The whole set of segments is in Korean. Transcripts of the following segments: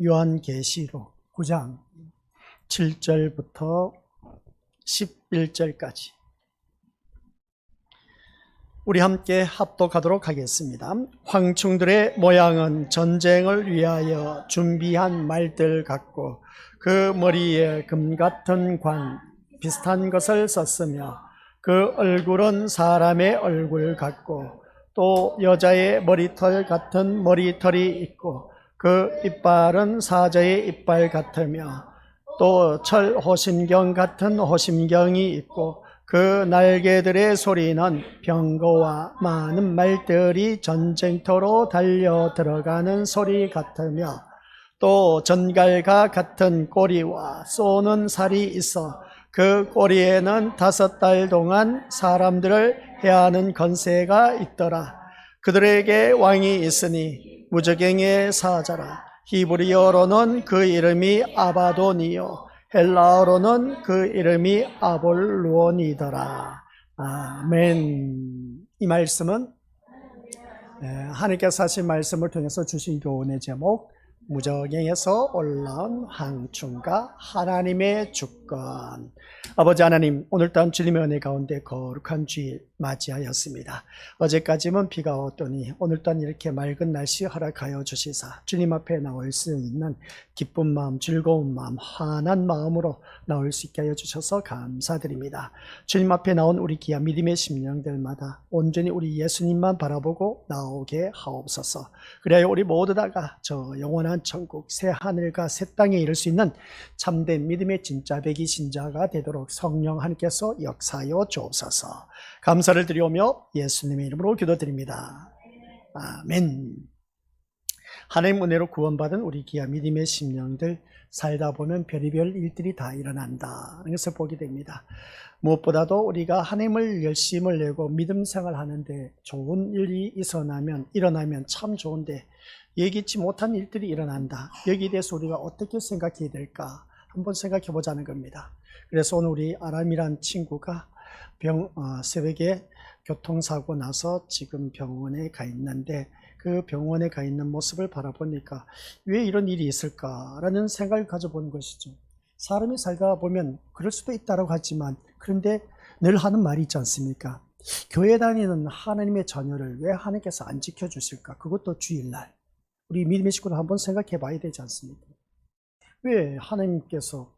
요한계시록 9장 7절부터 11절까지 우리 함께 합독하도록 하겠습니다. 황충들의 모양은 전쟁을 위하여 준비한 말들 같고 그 머리에 금 같은 관 비슷한 것을 썼으며 그 얼굴은 사람의 얼굴 같고 또 여자의 머리털 같은 머리털이 있고 그 이빨은 사자의 이빨 같으며 또 철 호심경 같은 호심경이 있고 그 날개들의 소리는 병거와 많은 말들이 전쟁터로 달려 들어가는 소리 같으며 또 전갈과 같은 꼬리와 쏘는 살이 있어 그 꼬리에는 5달 동안 사람들을 해하는 권세가 있더라. 그들에게 왕이 있으니 무저갱의 사자라. 히브리어로는 그 이름이 아바돈이요 헬라어로는 그 이름이 아볼루온이더라. 아멘. 이 말씀은 하나님께서 하신 말씀을 통해서 주신 교훈의 제목, 무저갱에서 올라온 황충과 하나님의 주권. 아버지 하나님, 오늘 또한 주님의 은혜 가운데 거룩한 주일 맞이하였습니다. 어제까지는 비가 왔더니 오늘 또한 이렇게 맑은 날씨 허락하여 주시사 주님 앞에 나올 수 있는 기쁜 마음, 즐거운 마음, 환한 마음으로 나올 수 있게 하여 주셔서 감사드립니다. 주님 앞에 나온 우리 귀한 믿음의 심령들마다 온전히 우리 예수님만 바라보고 나오게 하옵소서. 그래야 우리 모두 다가 저 영원한 천국, 새 하늘과 새 땅에 이를 수 있는 참된 믿음의 진짜 백이 신자가 되도록 성령 하나님께서 역사하여 주옵소서. 감사를 드리오며 예수님의 이름으로 기도드립니다. 아멘. 하나님 은혜로 구원받은 우리 귀한 믿음의 심령들, 살다 보면 별의별 일들이 다 일어난다. 그래서 보게 됩니다. 무엇보다도 우리가 하나님을 열심을 내고 믿음 생활하는데 좋은 일이 일어나면 참 좋은데 예기치 못한 일들이 일어난다. 여기에 대해서 우리가 어떻게 생각해야 될까 한번 생각해 보자는 겁니다. 그래서 오늘 우리 아람이란 친구가 새벽에 교통사고 나서 지금 병원에 가 있는데 그 병원에 가 있는 모습을 바라보니까 왜 이런 일이 있을까라는 생각을 가져보는 것이죠. 사람이 살다 보면 그럴 수도 있다고 하지만 그런데 늘 하는 말이 있지 않습니까? 교회 다니는 하나님의 자녀를 왜 하나님께서 안 지켜주실까? 그것도 주일날. 우리 믿음의 식구들 한번 생각해 봐야 되지 않습니까? 왜 하나님께서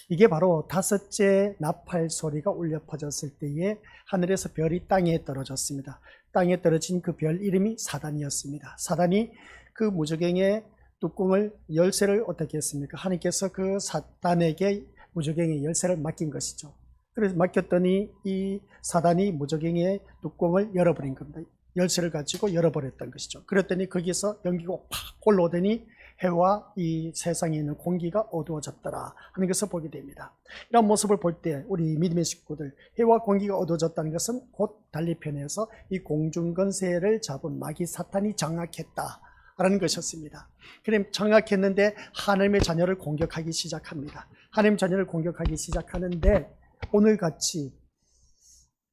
이게 바로 5째 나팔 소리가 울려 퍼졌을 때에 하늘에서 별이 땅에 떨어졌습니다. 땅에 떨어진 그 별 이름이 사단이었습니다. 사단이 그 무저갱의 뚜껑을 열쇠를 어떻게 했습니까? 하나님께서 그 사단에게 무저갱의 열쇠를 맡긴 것이죠. 그래서 맡겼더니 이 사단이 무저갱의 뚜껑을 열어버린 겁니다. 열쇠를 가지고 열어버렸던 것이죠. 그랬더니 거기서 연기가 팍 올라오더니 해와 이 세상에 있는 공기가 어두워졌더라 하는 것을 보게 됩니다. 이런 모습을 볼 때 우리 믿음의 식구들, 해와 공기가 어두워졌다는 것은 곧 달리 표현해서 이 공중권세를 잡은 마귀 사탄이 장악했다라는 것이었습니다. 그럼 장악했는데 하나님의 자녀를 공격하기 시작합니다. 하나님의 자녀를 공격하기 시작하는데 오늘같이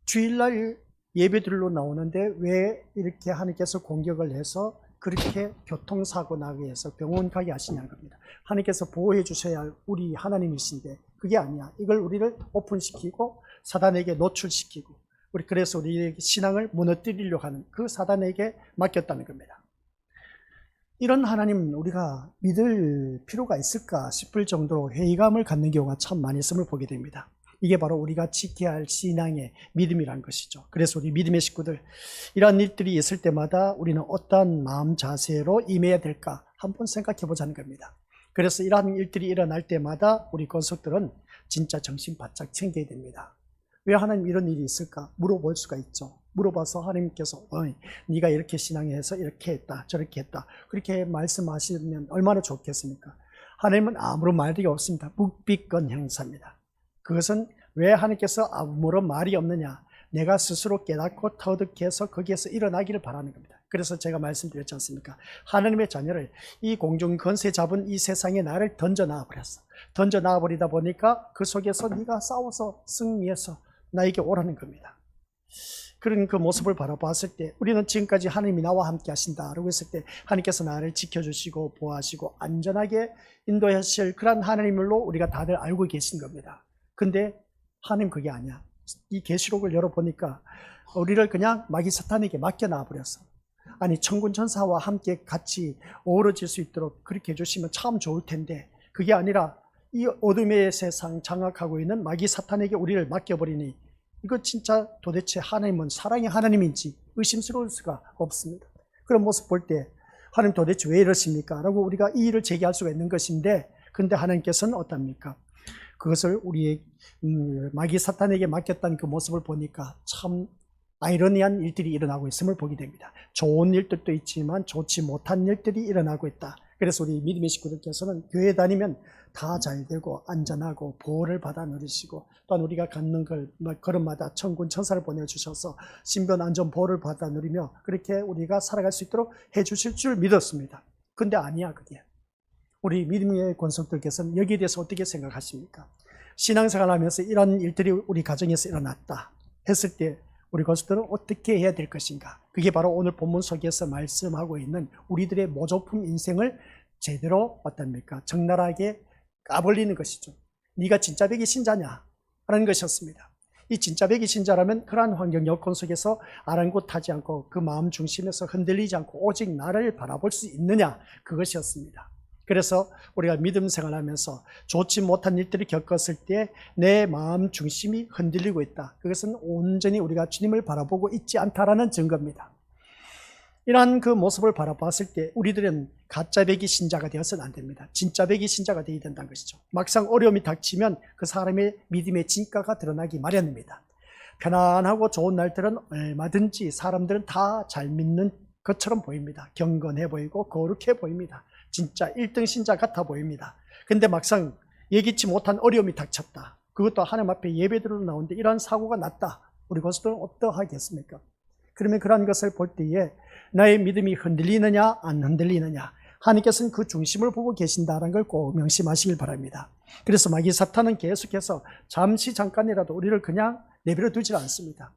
주일날 예배들로 나오는데 왜 이렇게 하나님께서 공격을 해서 그렇게 교통사고 나게 해서 병원 가게 하시냐는 겁니다. 하나님께서 보호해 주셔야 할 우리 하나님이신데 그게 아니야. 이걸 우리를 오픈시키고 사단에게 노출시키고 그래서 우리 신앙을 무너뜨리려고 하는 그 사단에게 맡겼다는 겁니다. 이런 하나님 우리가 믿을 필요가 있을까 싶을 정도로 회의감을 갖는 경우가 참 많이 있음을 보게 됩니다. 이게 바로 우리가 지켜야 할 신앙의 믿음이란 것이죠. 그래서 우리 믿음의 식구들, 이러한 일들이 있을 때마다 우리는 어떠한 마음 자세로 임해야 될까 한번 생각해 보자는 겁니다. 그래서 이러한 일들이 일어날 때마다 우리 권속들은 진짜 정신 바짝 챙겨야 됩니다. 왜 하나님 이런 일이 있을까 물어볼 수가 있죠. 물어봐서 하나님께서 네가 이렇게 신앙해서 이렇게 했다 저렇게 했다 그렇게 말씀하시면 얼마나 좋겠습니까? 하나님은 아무런 말이 없습니다. 묵비권 행사입니다. 그것은 왜 하나님께서 아무런 말이 없느냐? 내가 스스로 깨닫고 터득해서 거기에서 일어나기를 바라는 겁니다. 그래서 제가 말씀드렸지 않습니까? 하나님의 자녀를 이 공중 권세 잡은 이 세상에 나를 던져놔 버렸어. 던져놔 버리다 보니까 그 속에서 네가 싸워서 승리해서 나에게 오라는 겁니다. 그런 그 모습을 바라봤을 때 우리는 지금까지 하나님이 나와 함께 하신다라고 했을 때 하나님께서 나를 지켜주시고 보호하시고 안전하게 인도하실 그런 하나님을로 우리가 다들 알고 계신 겁니다. 근데 하나님 그게 아니야. 이 계시록을 열어보니까 우리를 그냥 마귀 사탄에게 맡겨놔 버렸어. 아니 천군 천사와 함께 같이 어우러질 수 있도록 그렇게 해주시면 참 좋을 텐데 그게 아니라 이 어둠의 세상 장악하고 있는 마귀 사탄에게 우리를 맡겨버리니 이거 진짜 도대체 하나님은 사랑의 하나님인지 의심스러울 수가 없습니다. 그런 모습 볼 때 하나님 도대체 왜 이러십니까? 라고 우리가 이 일을 제기할 수가 있는 것인데 근데 하나님께서는 어떻습니까? 그것을 우리의 마귀 사탄에게 맡겼다는 그 모습을 보니까 참 아이러니한 일들이 일어나고 있음을 보게 됩니다. 좋은 일들도 있지만 좋지 못한 일들이 일어나고 있다. 그래서 우리 믿음의 식구들께서는 교회 다니면 다 잘 되고 안전하고 보호를 받아 누리시고 또한 우리가 갖는 걸음마다 천군 천사를 보내주셔서 신변 안전 보호를 받아 누리며 그렇게 우리가 살아갈 수 있도록 해주실 줄 믿었습니다. 근데 아니야 그게. 우리 믿음의 권속들께서는 여기에 대해서 어떻게 생각하십니까? 신앙생활 하면서 이런 일들이 우리 가정에서 일어났다 했을 때 우리 권속들은 어떻게 해야 될 것인가? 그게 바로 오늘 본문 속에서 말씀하고 있는 우리들의 모조품 인생을 제대로 어떻습니까? 적나라하게 까버리는 것이죠. 네가 진짜 백이 신자냐? 라는 것이었습니다. 이 진짜 백이 신자라면 그러한 환경 여건 속에서 아랑곳하지 않고 그 마음 중심에서 흔들리지 않고 오직 나를 바라볼 수 있느냐? 그것이었습니다. 그래서 우리가 믿음 생활하면서 좋지 못한 일들을 겪었을 때 내 마음 중심이 흔들리고 있다. 그것은 온전히 우리가 주님을 바라보고 있지 않다라는 증거입니다. 이러한 그 모습을 바라봤을 때 우리들은 가짜 백이 신자가 되어서는 안 됩니다. 진짜 백이 신자가 되어야 된다는 것이죠. 막상 어려움이 닥치면 그 사람의 믿음의 진가가 드러나기 마련입니다. 편안하고 좋은 날들은 얼마든지 사람들은 다 잘 믿는 것처럼 보입니다. 경건해 보이고 거룩해 보입니다. 진짜 1등 신자 같아 보입니다. 근데 막상 예기치 못한 어려움이 닥쳤다. 그것도 하나님 앞에 예배드리러 나오는데 이러한 사고가 났다. 우리 것들은 어떠하겠습니까? 그러면 그러한 것을 볼 때에 나의 믿음이 흔들리느냐 안 흔들리느냐 하나님께서는 그 중심을 보고 계신다는 걸 꼭 명심하시길 바랍니다. 그래서 마귀 사탄은 계속해서 잠깐이라도 우리를 그냥 내버려 두질 않습니다.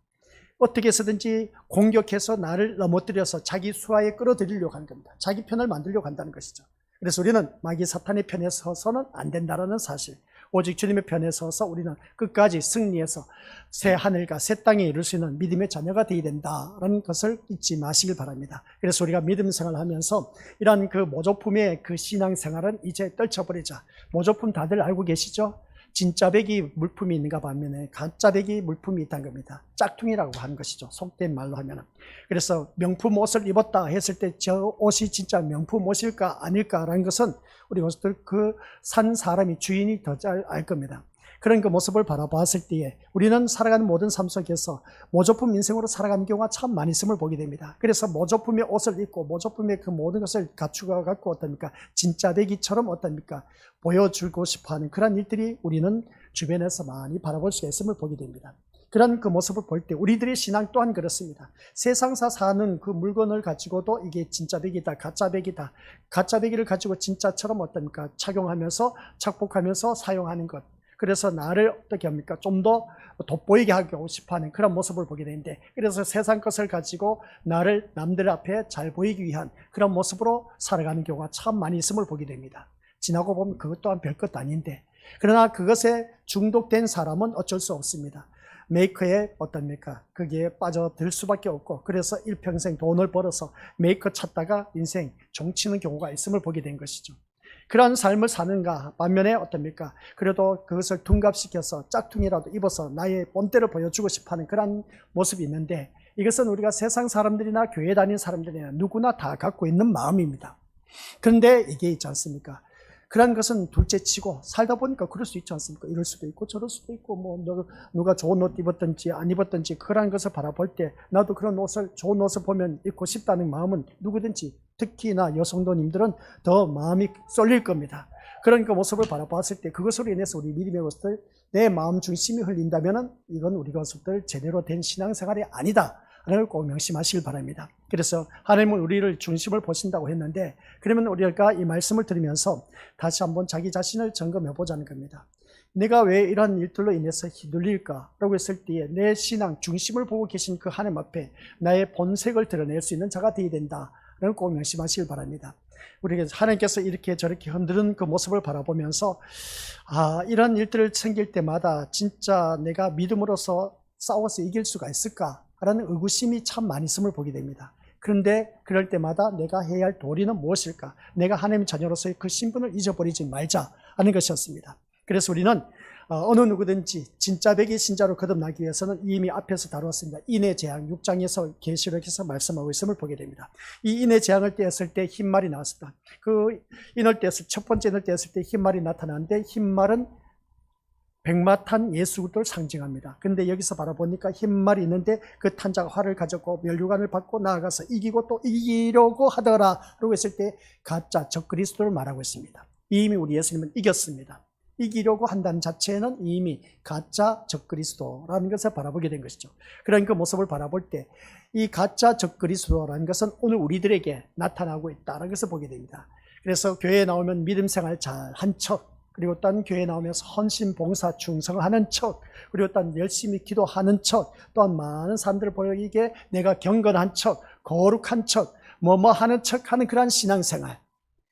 어떻게 해서든지 공격해서 나를 넘어뜨려서 자기 수하에 끌어들이려고 하는 겁니다. 자기 편을 만들려고 한다는 것이죠. 그래서 우리는 마귀 사탄의 편에 서서는 안 된다는 사실, 오직 주님의 편에 서서 우리는 끝까지 승리해서 새 하늘과 새 땅에 이룰 수 있는 믿음의 자녀가 되어야 된다는 것을 잊지 마시길 바랍니다. 그래서 우리가 믿음 생활을 하면서 이러한 그 모조품의 그 신앙생활은 이제 떨쳐버리자. 모조품 다들 알고 계시죠? 진짜 백이 물품이 있는가 반면에 가짜 백이 물품이 있다는 겁니다. 짝퉁이라고 하는 것이죠. 속된 말로 하면은. 그래서 명품 옷을 입었다 했을 때 저 옷이 진짜 명품 옷일까 아닐까라는 것은 우리 옷들 그 산 사람이 주인이 더 잘 알 겁니다. 그런 그 모습을 바라봤을 때에 우리는 살아가는 모든 삶 속에서 모조품 인생으로 살아가는 경우가 참 많이 있음을 보게 됩니다. 그래서 모조품의 옷을 입고 모조품의 그 모든 것을 갖추어 갖고 어떻습니까? 진짜 되기처럼 어떻습니까? 보여주고 싶어하는 그런 일들이 우리는 주변에서 많이 바라볼 수 있음을 보게 됩니다. 그런 그 모습을 볼 때 우리들의 신앙 또한 그렇습니다. 세상사 사는 그 물건을 가지고도 이게 진짜 백이다, 가짜 백이다. 가짜 백이를 가지고 진짜처럼 어떻습니까? 착용하면서 착복하면서 사용하는 것. 그래서 나를 어떻게 합니까? 좀 더 돋보이게 하고 싶어하는 그런 모습을 보게 되는데, 그래서 세상 것을 가지고 나를 남들 앞에 잘 보이기 위한 그런 모습으로 살아가는 경우가 참 많이 있음을 보게 됩니다. 지나고 보면 그것 또한 별것 아닌데, 그러나 그것에 중독된 사람은 어쩔 수 없습니다. 메이커에 어떻습니까? 거기에 빠져들 수밖에 없고, 그래서 일평생 돈을 벌어서 메이커 찾다가 인생 종치는 경우가 있음을 보게 된 것이죠. 그런 삶을 사는가 반면에 어떻습니까? 그래도 그것을 둔갑시켜서 짝퉁이라도 입어서 나의 본때를 보여주고 싶어하는 그런 모습이 있는데, 이것은 우리가 세상 사람들이나 교회 다니는 사람들이나 누구나 다 갖고 있는 마음입니다. 그런데 이게 있지 않습니까? 그런 것은 둘째치고 살다 보니까 그럴 수 있지 않습니까? 이럴 수도 있고 저럴 수도 있고, 뭐 누가 좋은 옷 입었든지 안 입었든지 그런 것을 바라볼 때 나도 그런 옷을, 좋은 옷을 보면 입고 싶다는 마음은 누구든지, 특히나 여성도님들은 더 마음이 쏠릴 겁니다. 그런 그 모습을 바라봤을 때 그것으로 인해서 우리 믿음의 것들, 내 마음 중심이 흘린다면 이건 우리 것들 제대로 된 신앙생활이 아니다 라는 걸 꼭 명심하시길 바랍니다. 그래서 하나님은 우리를 중심을 보신다고 했는데, 그러면 우리가 이 말씀을 들으면서 다시 한번 자기 자신을 점검해 보자는 겁니다. 내가 왜 이런 일들로 인해서 휘둘릴까라고 했을 때에 내 신앙 중심을 보고 계신 그 하나님 앞에 나의 본색을 드러낼 수 있는 자가 되어야 된다라는 꼭 명심하시길 바랍니다. 우리가 하나님께서 이렇게 저렇게 흔드는 그 모습을 바라보면서 이런 일들을 생길 때마다 진짜 내가 믿음으로서 싸워서 이길 수가 있을까라는 의구심이 참 많이 있음을 보게 됩니다. 그런데 그럴 때마다 내가 해야 할 도리는 무엇일까? 내가 하나님의 자녀로서의 그 신분을 잊어버리지 말자 하는 것이었습니다. 그래서 우리는 어느 누구든지 진짜 백의 신자로 거듭나기 위해서는 이미 앞에서 다루었습니다. 인의 재앙 6장에서 계시록에서 말씀하고 있음을 보게 됩니다. 이 인의 재앙을 떼었을 때 흰말이 나왔습니다. 그 인을 떼었을 첫 번째 인을 떼었을 때 흰말이 나타나는데 흰말은 백마탄 예수 그리스도를 상징합니다. 그런데 여기서 바라보니까 흰말이 있는데 그 탄자가 활을 가졌고 면류관을 받고 나아가서 이기고 또 이기려고 하더라라고 했을 때 가짜 적그리스도를 말하고 있습니다. 이미 우리 예수님은 이겼습니다. 이기려고 한다는 자체는 이미 가짜 적그리스도라는 것을 바라보게 된 것이죠. 그런 그 모습을 바라볼 때 이 가짜 적그리스도라는 것은 오늘 우리들에게 나타나고 있다는 것을 보게 됩니다. 그래서 교회에 나오면 믿음 생활 잘한 척, 그리고 또한 교회에 나오면서 헌신, 봉사, 충성하는 척, 그리고 또한 열심히 기도하는 척, 또한 많은 사람들 보이게 내가 경건한 척, 거룩한 척, 하는 척하는 그러한 신앙생활,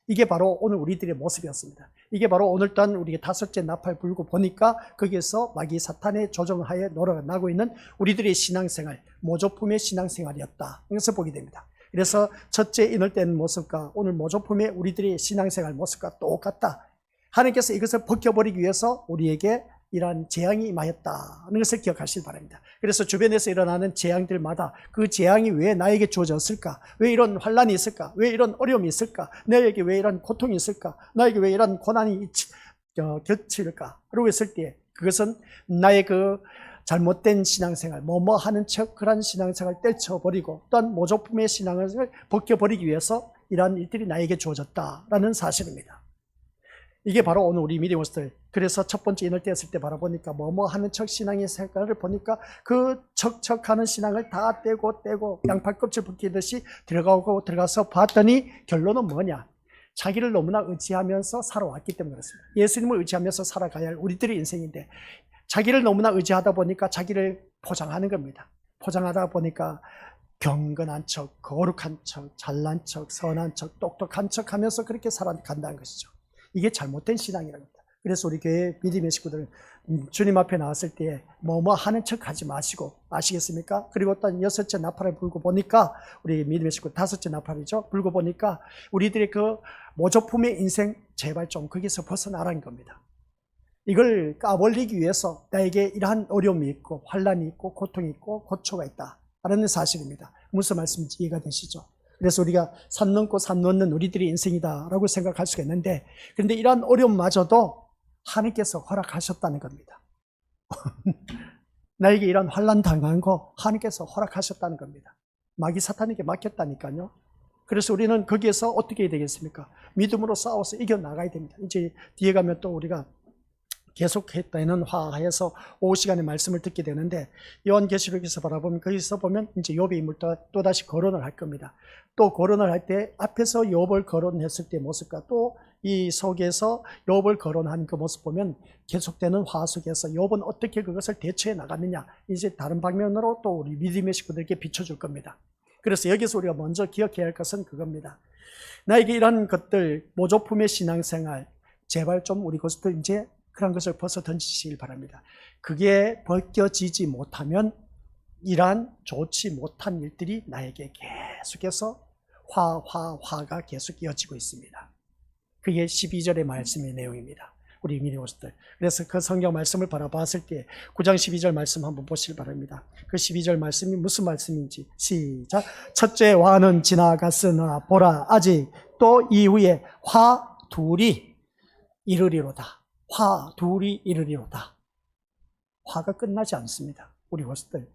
이게 바로 오늘 우리들의 모습이었습니다. 이게 바로 오늘 또한 우리가 다섯째 나팔 불고 보니까 거기에서 마귀 사탄의 조종하에 놀아나고 있는 우리들의 신앙생활, 모조품의 신앙생활이었다. 이것을 보게 됩니다. 그래서 첫째 인을 뗀 모습과 오늘 모조품의 우리들의 신앙생활 모습과 똑같다. 하나님께서 이것을 벗겨버리기 위해서 우리에게 이러한 재앙이 임하였다는 것을 기억하시기 바랍니다. 그래서 주변에서 일어나는 재앙들마다 그 재앙이 왜 나에게 주어졌을까? 왜 이런 환란이 있을까? 왜 이런 어려움이 있을까? 나에게 왜 이런 고통이 있을까? 나에게 왜 이런 고난이 겹칠까? 라고 했을 때 그것은 나의 그 잘못된 신앙생활, 하는 척 그런 신앙생활을 떼쳐버리고 또한 모조품의 신앙을 벗겨버리기 위해서 이러한 일들이 나에게 주어졌다라는 사실입니다. 이게 바로 오늘 우리 믿음으로서, 그래서 첫 번째 인을 떼었을 때 바라보니까 하는 척 신앙의 색깔을 보니까 그 척척하는 신앙을 다 떼고 양팔 껍질 벗기듯이 들어가서 봤더니 결론은 뭐냐? 자기를 너무나 의지하면서 살아왔기 때문에 그렇습니다. 예수님을 의지하면서 살아가야 할 우리들의 인생인데 자기를 너무나 의지하다 보니까 자기를 포장하는 겁니다. 포장하다 보니까 경건한 척, 거룩한 척, 잘난 척, 선한 척, 똑똑한 척 하면서 그렇게 살아간다는 것이죠. 이게 잘못된 신앙이랍니다. 그래서 우리 교회 믿음의 식구들 주님 앞에 나왔을 때 하는 척 하지 마시고, 아시겠습니까? 그리고 또 여섯째 나팔을 불고 보니까 우리 믿음의 식구 다섯째 나팔이죠. 불고 보니까 우리들의 그 모조품의 인생 제발 좀 거기서 벗어나라는 겁니다. 이걸 까버리기 위해서 나에게 이러한 어려움이 있고 환란이 있고 고통이 있고 고초가 있다라는 사실입니다. 무슨 말씀인지 이해가 되시죠? 그래서 우리가 산 넘고 산 넘는 우리들의 인생이다라고 생각할 수가 있는데, 그런데 이러한 어려움마저도 하나님께서 허락하셨다는 겁니다. 나에게 이런 환난 당한 거 하나님께서 허락하셨다는 겁니다. 마귀 사탄에게 맡겼다니까요. 그래서 우리는 거기에서 어떻게 해야 되겠습니까? 믿음으로 싸워서 이겨나가야 됩니다. 이제 뒤에 가면 또 우리가 계속했다는 화해서 오후 시간에 말씀을 듣게 되는데, 요한계시록에서 바라보면 거기서 보면 이제 욥의 인물 또다시 거론을 할 겁니다. 또 거론을 할 때 앞에서 욥을 거론했을 때 모습과 또 이 속에서 욥을 거론한 그 모습 보면 계속되는 화 속에서 욥은 어떻게 그것을 대처해 나갔느냐, 이제 다른 방면으로 또 우리 믿음의 식구들에게 비춰줄 겁니다. 그래서 여기서 우리가 먼저 기억해야 할 것은 그겁니다. 나에게 이런 것들, 모조품의 신앙생활, 제발 좀 우리 것들 이제 그런 것을 벗어 던지시길 바랍니다. 그게 벗겨지지 못하면 이러한 좋지 못한 일들이 나에게 계속해서 화가 계속 이어지고 있습니다. 그게 12절의 말씀의 내용입니다. 우리 믿음으로들. 그래서 그 성경 말씀을 바라봤을 때 9장 12절 말씀 한번 보시길 바랍니다. 그 12절 말씀이 무슨 말씀인지 시작. 첫째 화는 지나갔으나 보라 아직 또 이후에 화 둘이 이르리로다. 화 둘이 이르리로다. 화가 끝나지 않습니다. 우리 것들.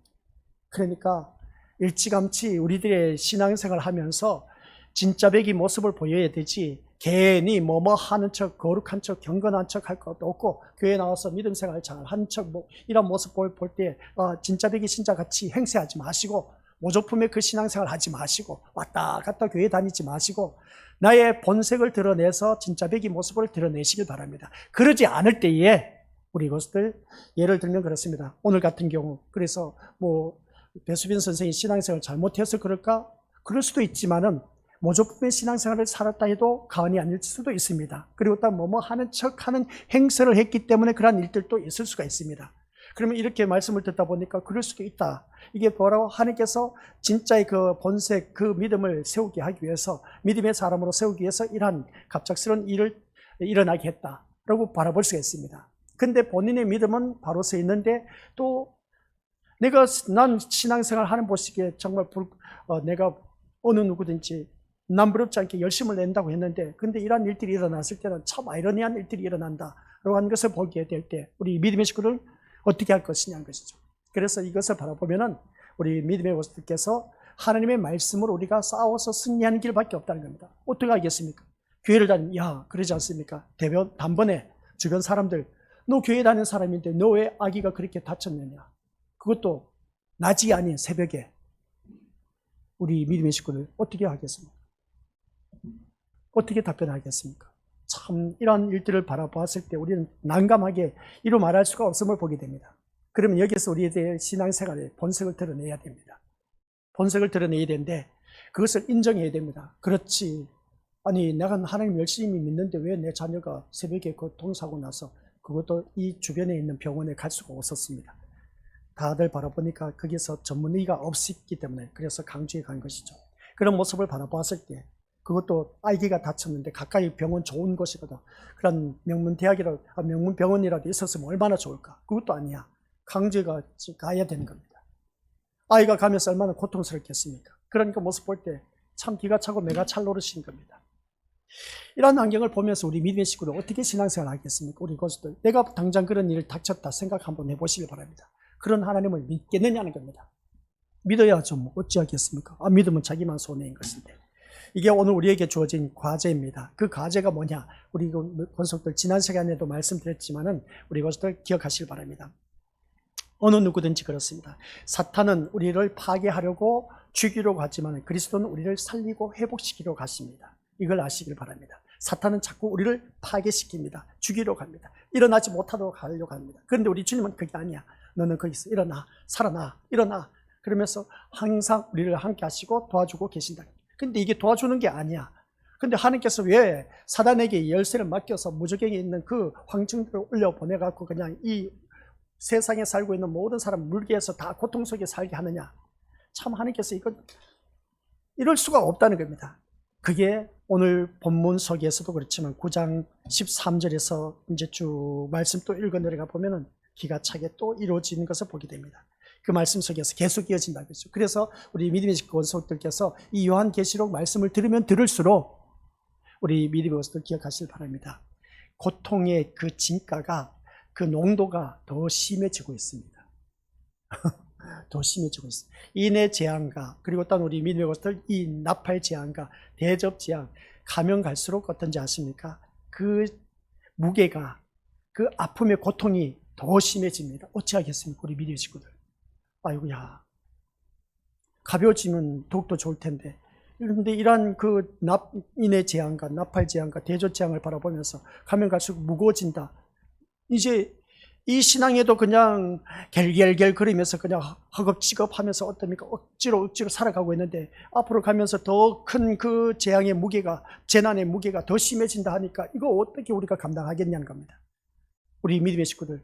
그러니까 일찌감치 우리들의 신앙생활을 하면서 진짜 백이 모습을 보여야 되지, 괜히 하는 척, 거룩한 척, 경건한 척 할 것도 없고, 교회에 나와서 믿음생활 잘한 척, 이런 모습 볼 때 진짜 백이 신자같이 행세하지 마시고, 모조품의 그 신앙생활 하지 마시고, 왔다 갔다 교회 다니지 마시고, 나의 본색을 드러내서 진짜 백이 모습을 드러내시길 바랍니다. 그러지 않을 때에 우리 이것들 예를 들면 그렇습니다. 오늘 같은 경우 그래서 뭐 배수빈 선생이 신앙생활을 잘못해서 그럴까? 그럴 수도 있지만은 모조품의 신앙생활을 살았다 해도 가언이 아닐 수도 있습니다. 그리고 또 뭐뭐 하는 척하는 행세를 했기 때문에 그러한 일들도 있을 수가 있습니다. 그러면 이렇게 말씀을 듣다 보니까 그럴 수도 있다. 이게 뭐라고 하나님께서 진짜의 그 본색, 그 믿음을 세우게 하기 위해서, 믿음의 사람으로 세우기 위해서 이러한 갑작스러운 일을 일어나게 했다라고 바라볼 수가 있습니다. 근데 본인의 믿음은 바로 서 있는데 또 난 신앙생활 하는 보시기에 정말 내가 어느 누구든지 남부럽지 않게 열심을 낸다고 했는데 근데 이러한 일들이 일어났을 때는 참 아이러니한 일들이 일어난다라고 하는 것을 보게 될 때 우리 믿음의 식구를 어떻게 할 것이냐는 것이죠. 그래서 이것을 바라보면은 우리 믿음의 모습께서 하나님의 말씀으로 우리가 싸워서 승리하는 길밖에 없다는 겁니다. 어떻게 하겠습니까? 교회를 다니면 그러지 않습니까? 단번에 주변 사람들 너 교회 다니는 사람인데 너 왜 아기가 그렇게 다쳤느냐? 그것도 낮이 아닌 새벽에 우리 믿음의 식구들 어떻게 하겠습니까? 어떻게 답변하겠습니까? 참 이런 일들을 바라보았을 때 우리는 난감하게 이루 말할 수가 없음을 보게 됩니다. 그러면 여기서 우리에 대해 신앙생활의 본색을 드러내야 됩니다. 본색을 드러내야 되는데 그것을 인정해야 됩니다. 그렇지. 아니 내가 하나님 열심히 믿는데 왜 내 자녀가 새벽에 교통사고 나서 그것도 이 주변에 있는 병원에 갈 수가 없었습니다. 다들 바라보니까 거기서 전문의가 없었기 때문에 그래서 강주에 간 것이죠. 그런 모습을 바라보았을 때 그것도 아기가 다쳤는데 가까이 병원 좋은 곳이라도 그런 명문 병원이라도 있었으면 얼마나 좋을까. 그것도 아니야. 강주에 가야 되는 겁니다. 아이가 가면서 얼마나 고통스럽겠습니까? 그러니까 모습 볼 때 참 기가 차고 매가 찰 노릇인 겁니다. 이런 환경을 보면서 우리 믿음의 식구들 어떻게 신앙생활을 하겠습니까? 우리 고수들 내가 당장 그런 일을 닥쳤다 생각 한번 해보시길 바랍니다. 그런 하나님을 믿겠느냐는 겁니다. 믿어야죠. 뭐 어찌하겠습니까? 믿으면 자기만 손해인 것인데. 이게 오늘 우리에게 주어진 과제입니다. 그 과제가 뭐냐? 우리 권속들 지난 시간에도 말씀드렸지만은 우리 권속들 기억하시길 바랍니다. 어느 누구든지 그렇습니다. 사탄은 우리를 파괴하려고 죽이려고 하지만 그리스도는 우리를 살리고 회복시키려고 하십니다. 이걸 아시길 바랍니다. 사탄은 자꾸 우리를 파괴시킵니다. 죽이려고 합니다. 일어나지 못하도록 하려고 합니다. 그런데 우리 주님은 그게 아니야. 너는 거기서 일어나, 살아나, 일어나. 그러면서 항상 우리를 함께 하시고 도와주고 계신다. 근데 이게 도와주는 게 아니야. 근데 하나님께서 왜 사단에게 열쇠를 맡겨서 무저갱에 있는 그 황충들을 올려보내갖고 그냥 이 세상에 살고 있는 모든 사람 물개에서 다 고통 속에 살게 하느냐? 참 하나님께서 이럴 수가 없다는 겁니다. 그게 오늘 본문 속에서도 그렇지만 9장 13절에서 이제 쭉 말씀 또 읽어 내려가 보면은 기가 차게 또 이루어지는 것을 보게 됩니다. 그 말씀 속에서 계속 이어진다고 했죠. 그래서 우리 믿음의 권속들께서 이 요한계시록 말씀을 들으면 들을수록 우리 믿음의 권속들 기억하시길 바랍니다. 고통의 그 진가가 그 농도가 더 심해지고 있습니다. 더 심해지고 있습니다. 인의 재앙과 그리고 또 우리 믿음의 권속들 이 나팔 재앙과 대접 재앙 가면 갈수록 어떤지 아십니까? 그 무게가 그 아픔의 고통이 더 심해집니다. 어찌하겠습니까? 우리 믿음의 식구들. 아이고야, 가벼워지면 더욱더 좋을 텐데. 그런데 이러한 그 인의 재앙과 나팔 재앙과 대조 재앙을 바라보면서 가면 갈수록 무거워진다. 이제 이 신앙에도 그냥 겔겔겔 거리면서 그냥 허겁지겁 하면서 어떻습니까? 억지로 살아가고 있는데 앞으로 가면서 더 큰 그 재앙의 무게가, 재난의 무게가 더 심해진다 하니까 이거 어떻게 우리가 감당하겠냐는 겁니다. 우리 믿음의 식구들.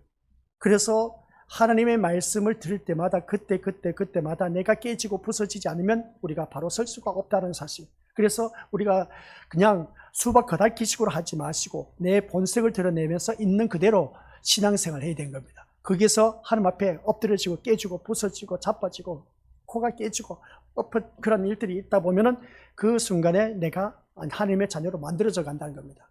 그래서 하나님의 말씀을 들을 때마다 그때마다 내가 깨지고 부서지지 않으면 우리가 바로 설 수가 없다는 사실. 그래서 우리가 그냥 수박 겉핥기식으로 하지 마시고 내 본색을 드러내면서 있는 그대로 신앙생활을 해야 되는 겁니다. 거기서 하나님 앞에 엎드려지고 깨지고 부서지고 자빠지고 코가 깨지고 그런 일들이 있다 보면은 그 순간에 내가 하나님의 자녀로 만들어져 간다는 겁니다.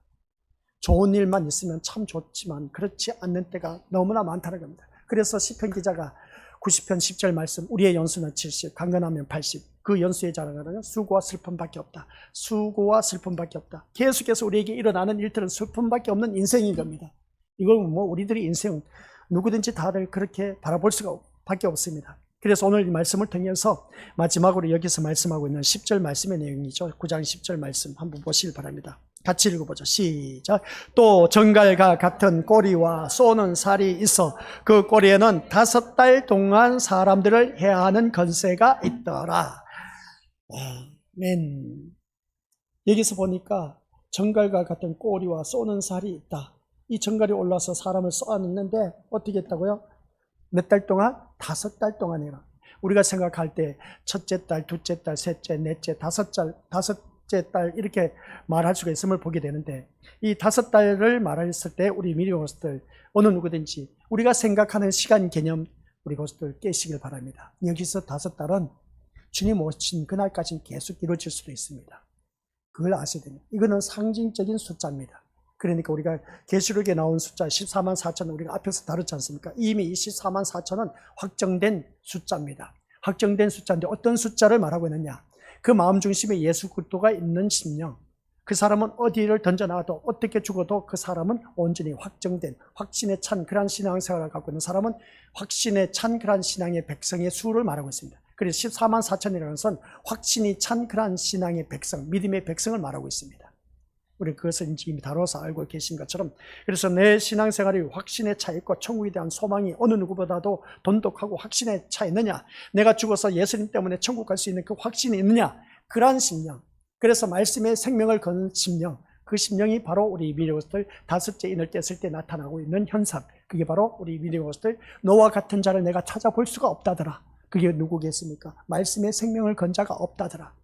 좋은 일만 있으면 참 좋지만 그렇지 않는 때가 너무나 많다는 겁니다. 그래서 시편 기자가 90편 10절 말씀 우리의 연수는 70, 강건하면 80 그 연수의 자랑은 수고와 슬픔밖에 없다. 수고와 슬픔밖에 없다. 계속해서 우리에게 일어나는 일들은 슬픔밖에 없는 인생인 겁니다. 이건 뭐 우리들의 인생 누구든지 다들 그렇게 바라볼 수가 밖에 없습니다. 그래서 오늘 이 말씀을 통해서 마지막으로 여기서 말씀하고 있는 10절 말씀의 내용이죠. 9장 10절 말씀 한번 보시길 바랍니다. 같이 읽어보죠. 시작. 또 정갈과 같은 꼬리와 쏘는 살이 있어 그 꼬리에는 5달 동안 사람들을 해하는 권세가 있더라. 아멘. 여기서 보니까 정갈과 같은 꼬리와 쏘는 살이 있다. 이 정갈이 올라서 사람을 쏘았는데 어떻게 했다고요? 몇 달 동안? 5달 동안이라. 우리가 생각할 때 첫째 달, 둘째 달, 셋째, 넷째, 다섯째 딸 이렇게 말할 수가 있음을 보게 되는데, 이 5달을 말했을 때 우리 미리 것들 어느 누구든지 우리가 생각하는 시간 개념 우리 것들 깨시길 바랍니다. 여기서 5달은 주님 오신 그날까지는 계속 이루어질 수도 있습니다. 그걸 아셔야 됩니다. 이거는 상징적인 숫자입니다. 그러니까 우리가 계시록에 나온 숫자 14만 4천 우리가 앞에서 다뤘지 않습니까? 이미 이 14만 4천은 확정된 숫자입니다. 확정된 숫자인데 어떤 숫자를 말하고 있느냐? 그 마음 중심에 예수 그리스도가 있는 심령, 그 사람은 어디를 던져놔도 어떻게 죽어도 그 사람은 온전히 확정된 확신에 찬 그러한 신앙생활을 갖고 있는 사람은 확신에 찬 그러한 신앙의 백성의 수를 말하고 있습니다. 그래서 14만 4천이라는 것은 확신이 찬 그러한 신앙의 백성, 믿음의 백성을 말하고 있습니다. 우리 그것을 이미 다뤄서 알고 계신 것처럼, 그래서 내 신앙생활이 확신에 차 있고 천국에 대한 소망이 어느 누구보다도 돈독하고 확신에 차 있느냐, 내가 죽어서 예수님 때문에 천국 갈 수 있는 그 확신이 있느냐, 그러한 심령, 그래서 말씀의 생명을 거는 심령, 그 심령이 바로 우리 미래것들 5째 인을 뗐을 때 나타나고 있는 현상, 그게 바로 우리 미래것들 너와 같은 자를 내가 찾아볼 수가 없다더라. 그게 누구겠습니까? 말씀의 생명을 건 자가 없다더라.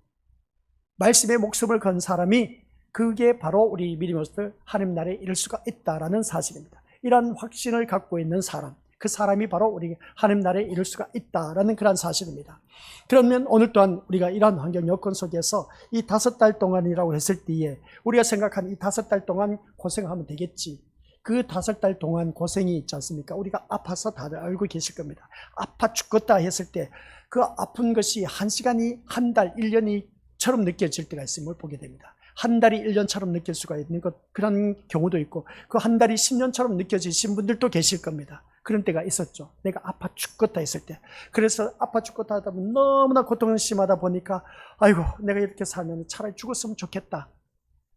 말씀의 목숨을 건 사람이, 그게 바로 우리 믿음으로서 하나님 나라에 이를 수가 있다라는 사실입니다. 이러한 확신을 갖고 있는 사람, 그 사람이 바로 우리 하나님 나라에 이를 수가 있다라는 그런 사실입니다. 그러면 오늘 또한 우리가 이러한 환경 여건 속에서 이 5달 동안이라고 했을 때에 우리가 생각한 이 5달 동안 고생하면 되겠지. 그 5달 동안 고생이 있지 않습니까? 우리가 아파서 다들 알고 계실 겁니다. 아파 죽겠다 했을 때 그 아픈 것이 1시간이 한 달, 1년이처럼 느껴질 때가 있음을 보게 됩니다. 한 달이 1년처럼 느낄 수가 있는 그런 경우도 있고, 그 한 달이 10년처럼 느껴지신 분들도 계실 겁니다. 그런 때가 있었죠. 내가 아파 죽겠다 했을 때. 그래서 아파 죽겠다 하다 보면 너무나 고통이 심하다 보니까 아이고 내가 이렇게 살면 차라리 죽었으면 좋겠다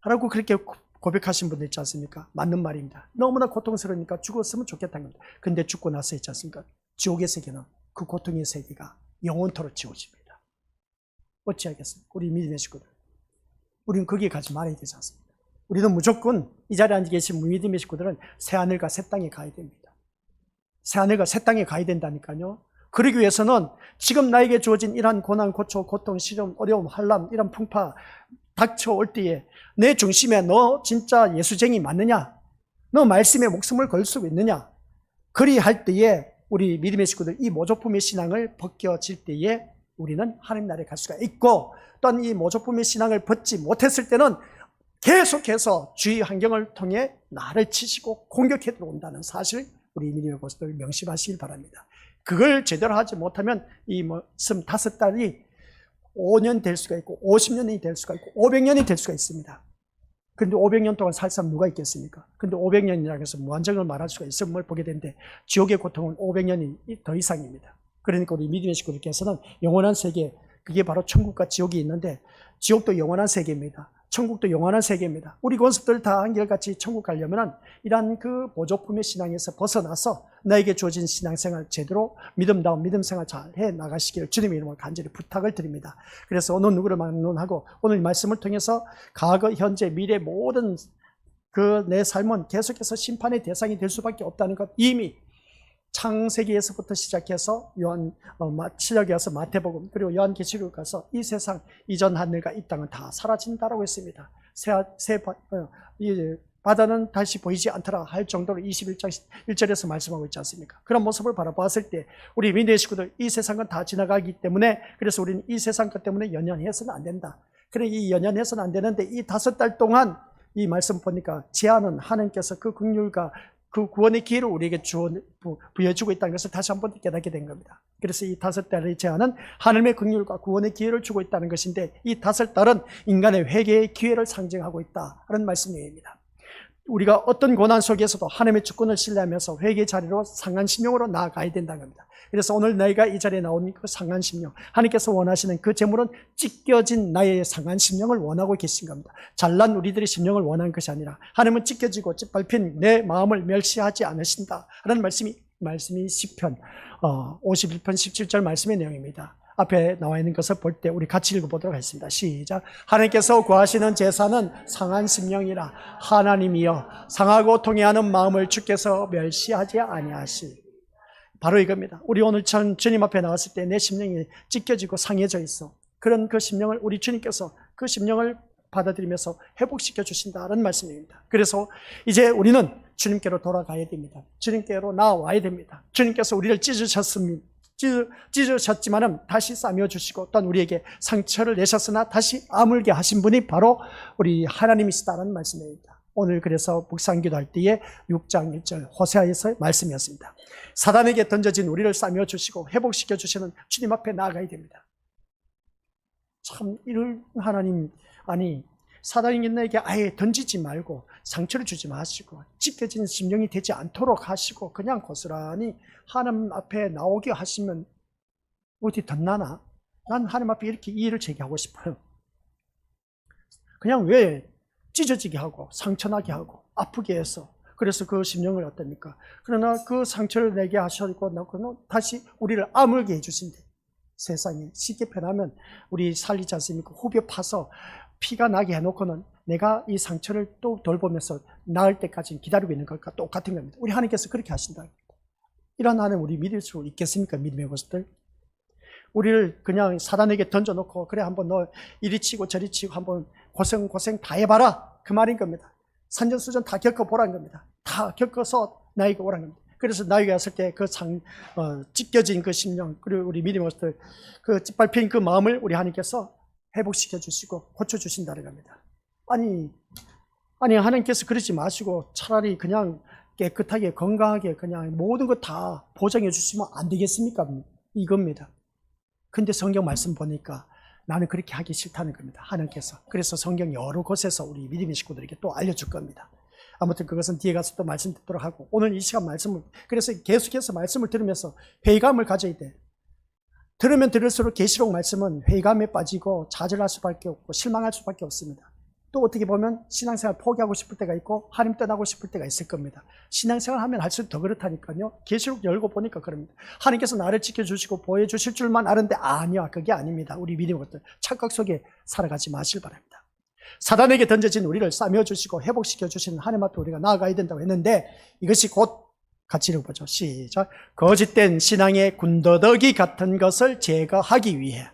라고 그렇게 고백하신 분들 있지 않습니까? 맞는 말입니다. 너무나 고통스러우니까 죽었으면 좋겠다는 겁니다. 근데 죽고 나서 있지 않습니까? 지옥의 세계는, 그 고통의 세계가 영원토록 지워집니다. 어찌하겠습니까? 우리 믿음의 식구들, 우리는 거기에 가지 말아야 되지 않습니까? 우리는 무조건 이 자리에 앉아 계신 믿음의 식구들은 새하늘과 새 땅에 가야 됩니다. 새하늘과 새 땅에 가야 된다니까요. 그러기 위해서는 지금 나에게 주어진 이러한 고난, 고초, 고통, 시험, 어려움, 환난, 이런 풍파 닥쳐올 때에 내 중심에 너 진짜 예수쟁이 맞느냐? 너 말씀에 목숨을 걸 수 있느냐? 그리할 때에 우리 믿음의 식구들 이 모조품의 신앙을 벗겨질 때에 우리는 하나님 나라에 갈 수가 있고, 또한 이 모조품의 신앙을 벗지 못했을 때는 계속해서 주위 환경을 통해 나를 치시고 공격해 들어온다는 사실 우리 믿음의 것들 명심하시길 바랍니다. 그걸 제대로 하지 못하면 이 말씀 5달이 5년 될 수가 있고 50년이 될 수가 있고 500년이 될 수가 있습니다. 그런데 500년 동안 살 사람 누가 있겠습니까? 근데 500년이라고 해서 무한정을 말할 수가 있음을 보게 되는데, 지옥의 고통은 500년이 더 이상입니다. 그러니까 우리 믿음의 식구들께서는 영원한 세계, 그게 바로 천국과 지옥이 있는데, 지옥도 영원한 세계입니다. 천국도 영원한 세계입니다. 우리 권속들 다 한결같이 천국 가려면 이러한 그 보조품의 신앙에서 벗어나서 나에게 주어진 신앙생활 제대로 믿음다운 믿음생활 잘 해 나가시기를 주님의 이름으로 간절히 부탁을 드립니다. 그래서 어느 누구를 막론하고 오늘 말씀을 통해서 과거, 현재, 미래 모든 그 내 삶은 계속해서 심판의 대상이 될 수밖에 없다는 것, 이미 창세기에서부터 시작해서 시작에 와서 마태복음, 그리고 요한계시록 가서 이 세상 이전 하늘과 이 땅은 다 사라진다라고 했습니다. 바다는 다시 보이지 않더라 할 정도로 21장 1절에서 말씀하고 있지 않습니까? 그런 모습을 바라보았을 때 우리 믿음의 식구들, 이 세상은 다 지나가기 때문에, 그래서 우리는 이 세상 것 때문에 연연해서는 안 된다. 그래, 이 연연해서는 안 되는데 이 5달 동안 이 말씀 보니까 제한은 하나님께서 그 긍휼과 그 구원의 기회를 우리에게 부여주고 있다는 것을 다시 한번 깨닫게 된 겁니다. 그래서 이 5달의 제한은 하나님의 긍휼과 구원의 기회를 주고 있다는 것인데, 이 5달은 인간의 회개의 기회를 상징하고 있다는 말씀입니다. 우리가 어떤 고난 속에서도 하나님의 주권을 신뢰하면서 회개 자리로 상한심령으로 나아가야 된다는 겁니다. 그래서 오늘 너희가 이 자리에 나온 그 상한심령, 하나님께서 원하시는 그 제물은 찢겨진 나의 상한심령을 원하고 계신 겁니다. 잘난 우리들의 심령을 원하는 것이 아니라 하나님은 찢겨지고 찢밟힌 내 마음을 멸시하지 않으신다 라는 말씀이 시편 51편 17절 말씀의 내용입니다. 앞에 나와 있는 것을 볼 때 우리 같이 읽어보도록 하겠습니다. 시작. 하나님께서 구하시는 제사는 상한 심령이라. 하나님이여 상하고 통회하는 마음을 주께서 멸시하지 아니하시. 바로 이겁니다. 우리 오늘 주님 앞에 나왔을 때 내 심령이 찢겨지고 상해져 있어. 그런 그 심령을 우리 주님께서 그 심령을 받아들이면서 회복시켜 주신다는 말씀입니다. 그래서 이제 우리는 주님께로 돌아가야 됩니다. 주님께로 나와야 됩니다. 주님께서 우리를 찢으셨지만은 다시 싸매어 주시고 또한 우리에게 상처를 내셨으나 다시 아물게 하신 분이 바로 우리 하나님이시다는 말씀입니다. 오늘 그래서 묵상 기도할 때에 6장 1절 호세아에서의 말씀이었습니다. 사단에게 던져진 우리를 싸매어 주시고 회복시켜 주시는 주님 앞에 나아가야 됩니다. 참 이런 하나님, 아니 사단이 너에게 아예 던지지 말고 상처를 주지 마시고 찢겨진 심령이 되지 않도록 하시고 그냥 고스란히 하나님 앞에 나오게 하시면 어디 덧나나? 난 하나님 앞에 이렇게 이의를 제기하고 싶어요. 그냥 왜 찢어지게 하고 상처나게 하고 아프게 해서 그래서 그 심령을 어떻습니까? 그러나 그 상처를 내게 하시고 다시 우리를 아물게 해주신대. 세상에 쉽게 표현하면 우리 살리지 않습니까? 후벼 파서 피가 나게 해놓고는 내가 이 상처를 또 돌보면서 나을 때까지 기다리고 있는 것과 똑같은 겁니다. 우리 하나님께서 그렇게 하신다. 이런 하나님 우리 믿을 수 있겠습니까? 믿음의 것들. 우리를 그냥 사단에게 던져놓고 그래 한번 너 이리 치고 저리 치고 한번 고생 다 해봐라 그 말인 겁니다. 산전수전 다 겪어보라는 겁니다. 다 겪어서 나에게 오라는 겁니다. 그래서 나에게 왔을 때 그 찢겨진 그 심령 그리고 우리 믿음의 것들 그 찢밟힌 그 마음을 우리 하나님께서 회복시켜 주시고 고쳐주신다는 겁니다. 아니 하나님께서 그러지 마시고 차라리 그냥 깨끗하게 건강하게 그냥 모든 것 다 보장해 주시면 안 되겠습니까? 이겁니다. 근데 성경 말씀 보니까 나는 그렇게 하기 싫다는 겁니다. 하나님께서. 그래서 성경 여러 곳에서 우리 믿음의 식구들에게 또 알려줄 겁니다. 아무튼 그것은 뒤에 가서 또 말씀 듣도록 하고 오늘 이 시간 말씀을 그래서 계속해서 말씀을 들으면서 회의감을 가져야 돼. 들으면 들을수록 계시록 말씀은 회의감에 빠지고 좌절할 수밖에 없고 실망할 수밖에 없습니다. 또 어떻게 보면 신앙생활 포기하고 싶을 때가 있고 하나님 떠나고 싶을 때가 있을 겁니다. 신앙생활 하면 할수록 더 그렇다니까요. 계시록 열고 보니까 그럽니다. 하나님께서 나를 지켜주시고 보여주실 줄만 아는데 아니야, 그게 아닙니다. 우리 믿음의 것들 착각 속에 살아가지 마시길 바랍니다. 사단에게 던져진 우리를 싸매어 주시고 회복시켜 주시는 하나님 앞에 우리가 나아가야 된다고 했는데 이것이 곧 같이 읽어보죠. 시작. 거짓된 신앙의 군더더기 같은 것을 제거하기 위해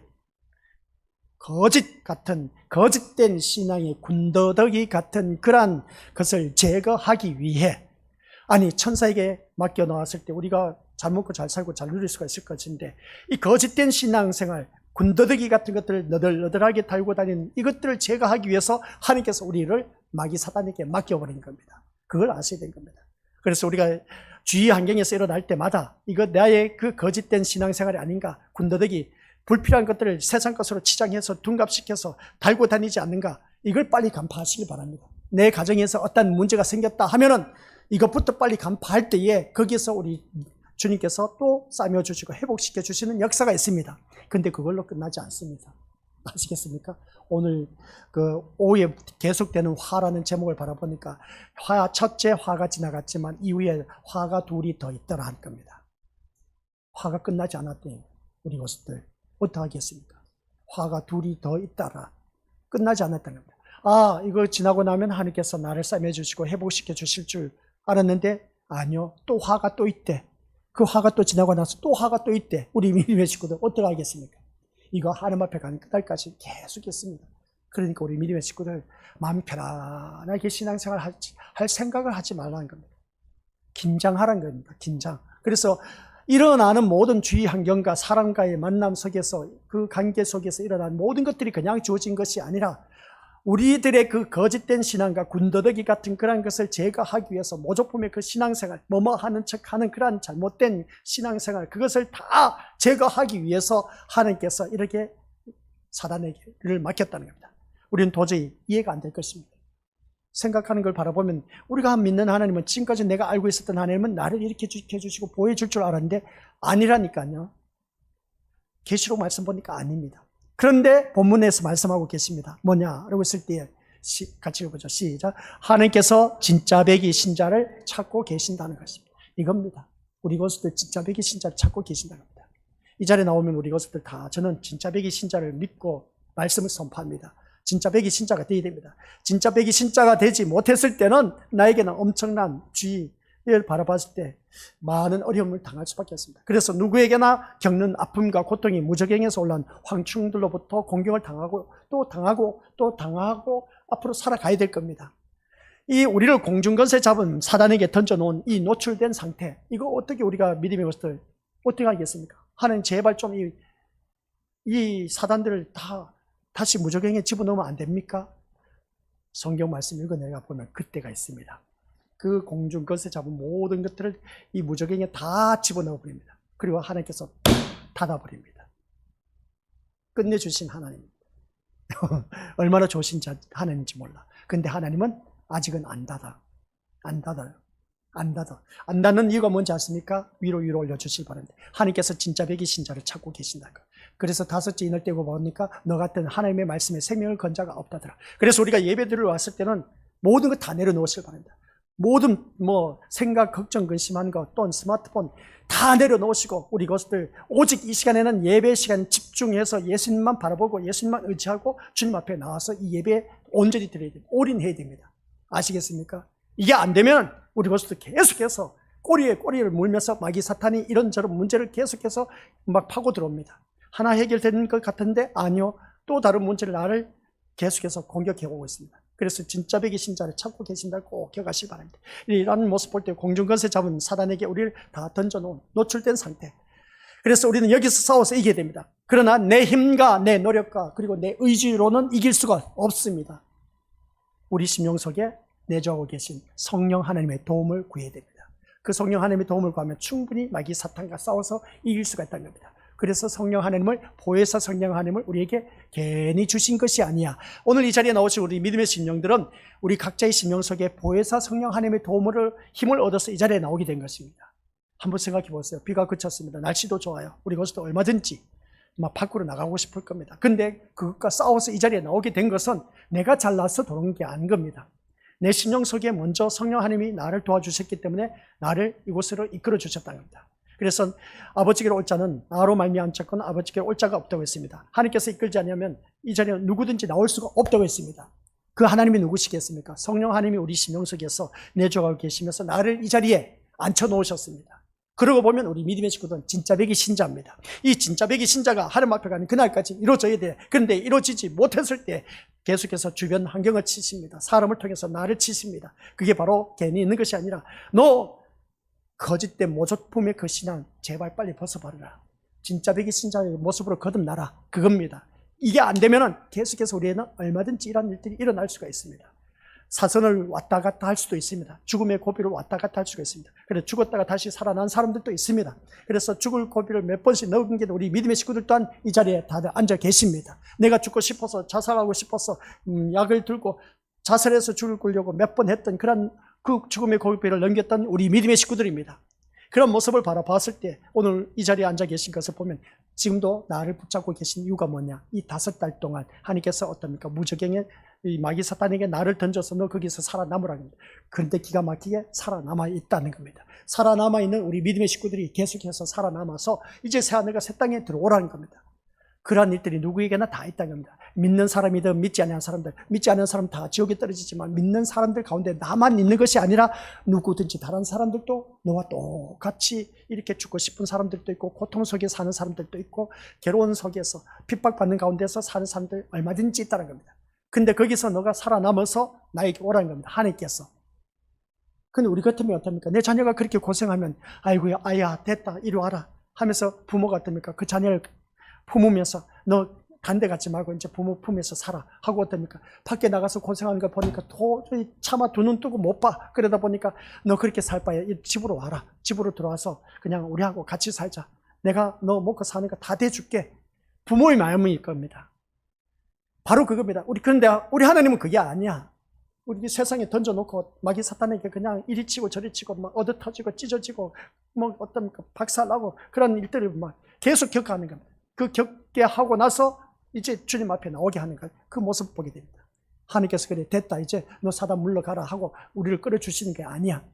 거짓된 신앙의 군더더기 같은 그러한 것을 제거하기 위해 아니 천사에게 맡겨 놓았을 때 우리가 잘 먹고 잘 살고 잘 누릴 수가 있을 것인데 이 거짓된 신앙생활 군더더기 같은 것들을 너덜너덜하게 달고 다니는 이것들을 제거하기 위해서 하나님께서 우리를 마귀 사단에게 맡겨버린 겁니다. 그걸 아셔야 된 겁니다. 그래서 우리가 주위 환경에서 일어날 때마다 이거 나의 그 거짓된 신앙생활이 아닌가 군더더기 불필요한 것들을 세상 것으로 치장해서 둔갑시켜서 달고 다니지 않는가 이걸 빨리 간파하시기 바랍니다. 내 가정에서 어떤 문제가 생겼다 하면은 이것부터 빨리 간파할 때에 거기서 우리 주님께서 또 싸매어 주시고 회복시켜 주시는 역사가 있습니다. 근데 그걸로 끝나지 않습니다. 아시겠습니까? 오늘 그 오후에 계속되는 화라는 제목을 바라보니까 첫째 화가 지나갔지만 이후에 화가 둘이 더 있더라 할 겁니다. 화가 끝나지 않았대요. 우리 것들 어떡하겠습니까? 화가 둘이 더 있더라. 끝나지 않았다는 겁니다. 아, 이거 지나고 나면 하나님께서 나를 싸매어 주시고 회복시켜 주실 줄 알았는데 아니요. 또 화가 또 있대. 그 화가 또 지나고 나서 또 화가 또 있대. 우리 믿음의 식구들 어떡하겠습니까? 이거 하나님 앞에 가는 그날까지 계속 있습니다. 그러니까 우리 믿음의 식구들 마음 편안하게 신앙생활 할 생각을 하지 말라는 겁니다. 긴장하라는 겁니다. 긴장. 그래서 일어나는 모든 주위 환경과 사람과의 만남 속에서 그 관계 속에서 일어난 모든 것들이 그냥 주어진 것이 아니라 우리들의 그 거짓된 신앙과 군더더기 같은 그런 것을 제거하기 위해서 모조품의 그 신앙생활, 뭐뭐 하는 척하는 그러한 잘못된 신앙생활, 그것을 다 제거하기 위해서 하나님께서 이렇게 사단에게를 맡겼다는 겁니다. 우리는 도저히 이해가 안 될 것입니다. 생각하는 걸 바라보면 우리가 믿는 하나님은 지금까지 내가 알고 있었던 하나님은 나를 이렇게 지켜주시고 보호해줄 줄 알았는데 아니라니까요. 계시록 말씀 보니까 아닙니다. 그런데 본문에서 말씀하고 계십니다. 뭐냐라고 했을 때 같이 읽어보죠. 시작. 하나님께서 진짜 백이 신자를 찾고 계신다는 것입니다. 이겁니다. 우리 것들 진짜 백이 신자를 찾고 계신다는 겁니다. 이 자리에 나오면 우리 것들 다 저는 진짜 백이 신자를 믿고 말씀을 선포합니다. 진짜 백이 신자가 되어야 됩니다. 진짜 백이 신자가 되지 못했을 때는 나에게는 엄청난 주의를 바라봤을 때 많은 어려움을 당할 수밖에 없습니다. 그래서 누구에게나 겪는 아픔과 고통이 무저갱에서 올라온 황충들로부터 공경을 당하고 또 당하고 또 당하고 앞으로 살아가야 될 겁니다. 이 우리를 공중권세 잡은 사단에게 던져놓은 이 노출된 상태, 이거 어떻게 우리가 믿음의 것들 어떻게 하겠습니까? 하나님 제발 좀 이 사단들을 다시 무저갱에 집어넣으면 안 됩니까? 성경 말씀 읽어내가 보면 그때가 있습니다. 그 공중권세 잡은 모든 것들을 이 무저갱에 다 집어넣어 버립니다. 그리고 하나님께서 닫아버립니다. 끝내주신 하나님. 얼마나 좋으신 하나님인지 몰라. 근데 하나님은 아직은 안 닫아요. 안 닫는 이유가 뭔지 아십니까? 위로 올려주실 바랍니다. 하나님께서 진짜 백이 신자를 찾고 계신다는 거예요. 그래서 다섯째 인을 떼고 보니까 너 같은 하나님의 말씀에 생명을 건 자가 없다더라. 그래서 우리가 예배드리러 왔을 때는 모든 거 다 내려놓으실 바랍니다. 모든 생각, 걱정, 근심한 것 또는 스마트폰 다 내려놓으시고 우리 것들 오직 이 시간에는 예배 시간 집중해서 예수님만 바라보고 예수님만 의지하고 주님 앞에 나와서 이 예배에 온전히 드려야 됩니다. 올인해야 됩니다. 아시겠습니까? 이게 안 되면 우리 것들 계속해서 꼬리에 꼬리를 물면서 마귀 사탄이 이런저런 문제를 계속해서 막 파고 들어옵니다. 하나 해결되는 것 같은데 아니요. 또 다른 문제를 나를 계속해서 공격해 오고 있습니다. 그래서 진짜 백이 신자를 찾고 계신다고 꼭 기억하시기 바랍니다. 이런 모습 볼 때 공중권세 잡은 사단에게 우리를 다 던져놓은 노출된 상태. 그래서 우리는 여기서 싸워서 이겨야 됩니다. 그러나 내 힘과 내 노력과 그리고 내 의지로는 이길 수가 없습니다. 우리 심령 속에 내주하고 계신 성령 하나님의 도움을 구해야 됩니다. 그 성령 하나님의 도움을 구하면 충분히 마귀 사탄과 싸워서 이길 수가 있다는 겁니다. 그래서 성령 하나님을 보혜사 성령 하나님을 우리에게 괜히 주신 것이 아니야. 오늘 이 자리에 나오신 우리 믿음의 심령들은 우리 각자의 심령 속에 보혜사 성령 하나님의 도움을 힘을 얻어서 이 자리에 나오게 된 것입니다. 한번 생각해 보세요. 비가 그쳤습니다. 날씨도 좋아요. 우리 것도 얼마든지 막 밖으로 나가고 싶을 겁니다. 근데 그것과 싸워서 이 자리에 나오게 된 것은 내가 잘나서 들어온 게 아닌 겁니다. 내 심령 속에 먼저 성령 하나님이 나를 도와주셨기 때문에 나를 이곳으로 이끌어 주셨다는 겁니다. 그래서 아버지께로 올 자는 나로 말미암았거나 아버지께로 올 자가 없다고 했습니다. 하나님께서 이끌지 않으면 이 자리에 누구든지 나올 수가 없다고 했습니다. 그 하나님이 누구시겠습니까? 성령 하나님이 우리 심령 속에서 내주하고 계시면서 나를 이 자리에 앉혀놓으셨습니다. 그러고 보면 우리 믿음의 식구들은 진짜 백이 신자입니다. 이 진짜 백이 신자가 하나님 앞에 가는 그날까지 이루어져야 돼. 그런데 이루어지지 못했을 때 계속해서 주변 환경을 치십니다. 사람을 통해서 나를 치십니다. 그게 바로 괜히 있는 것이 아니라 너 거짓된 모조품의 그 신앙 제발 빨리 벗어버려라. 진짜 백이 신자의 모습으로 거듭나라. 그겁니다. 이게 안 되면 계속해서 우리에는 얼마든지 이런 일들이 일어날 수가 있습니다. 사선을 왔다 갔다 할 수도 있습니다. 죽음의 고비를 왔다 갔다 할 수가 있습니다. 그래서 죽었다가 다시 살아난 사람들도 있습니다. 그래서 죽을 고비를 몇 번씩 넘긴 우리 믿음의 식구들 또한 이 자리에 다들 앉아 계십니다. 내가 죽고 싶어서 자살하고 싶어서 약을 들고 자살해서 죽으려고 몇 번 했던 그런 그 죽음의 고비를 넘겼던 우리 믿음의 식구들입니다. 그런 모습을 바라봤을 때 오늘 이 자리에 앉아 계신 것을 보면 지금도 나를 붙잡고 계신 이유가 뭐냐? 이 5달 동안 하나님께서 어떻습니까? 무저갱에 이 마귀 사탄에게 나를 던져서 너 거기서 살아남으라는 겁니다. 그런데 기가 막히게 살아남아 있다는 겁니다. 살아남아 있는 우리 믿음의 식구들이 계속해서 살아남아서 이제 새 하늘과 새 땅에 들어오라는 겁니다. 그러한 일들이 누구에게나 다 있다는 겁니다. 믿는 사람이든 믿지 않는 사람들, 믿지 않는 사람 다 지옥에 떨어지지만 믿는 사람들 가운데 나만 있는 것이 아니라 누구든지 다른 사람들도 너와 똑같이 이렇게 죽고 싶은 사람들도 있고 고통 속에 사는 사람들도 있고 괴로운 속에서 핍박받는 가운데서 사는 사람들 얼마든지 있다는 겁니다. 근데 거기서 너가 살아남아서 나에게 오라는 겁니다. 하나님께서. 근데 우리 같으면 어떻습니까? 내 자녀가 그렇게 고생하면 아이고야 아야 됐다 이리 와라 하면서 부모가 어떻습니까? 그 자녀를 품으면서 너 단대 갖지 말고 이제 부모 품에서 살아 하고 어떻습니까? 밖에 나가서 고생하는 거 보니까 도저히 차마 두 눈 뜨고 못 봐. 그러다 보니까 너 그렇게 살 바에 집으로 와라. 집으로 들어와서 그냥 우리하고 같이 살자. 내가 너 먹고 사는 거 다 대줄게. 부모의 마음일 겁니다. 바로 그겁니다. 그런데 우리 하나님은 그게 아니야. 우리 세상에 던져놓고 마귀 사탄에게 그냥 이리 치고 저리 치고 막 얻어 터지고 찢어지고 뭐 어떤 박살나고 그런 일들을 막 계속 겪어하는 겁니다. 그 겪게 하고 나서 이제 주님 앞에 나오게 하는 거예요. 그 모습 보게 됩니다. 하나님께서 그래 됐다 이제 너 사단 물러가라 하고 우리를 끌어주시는 게 아니야.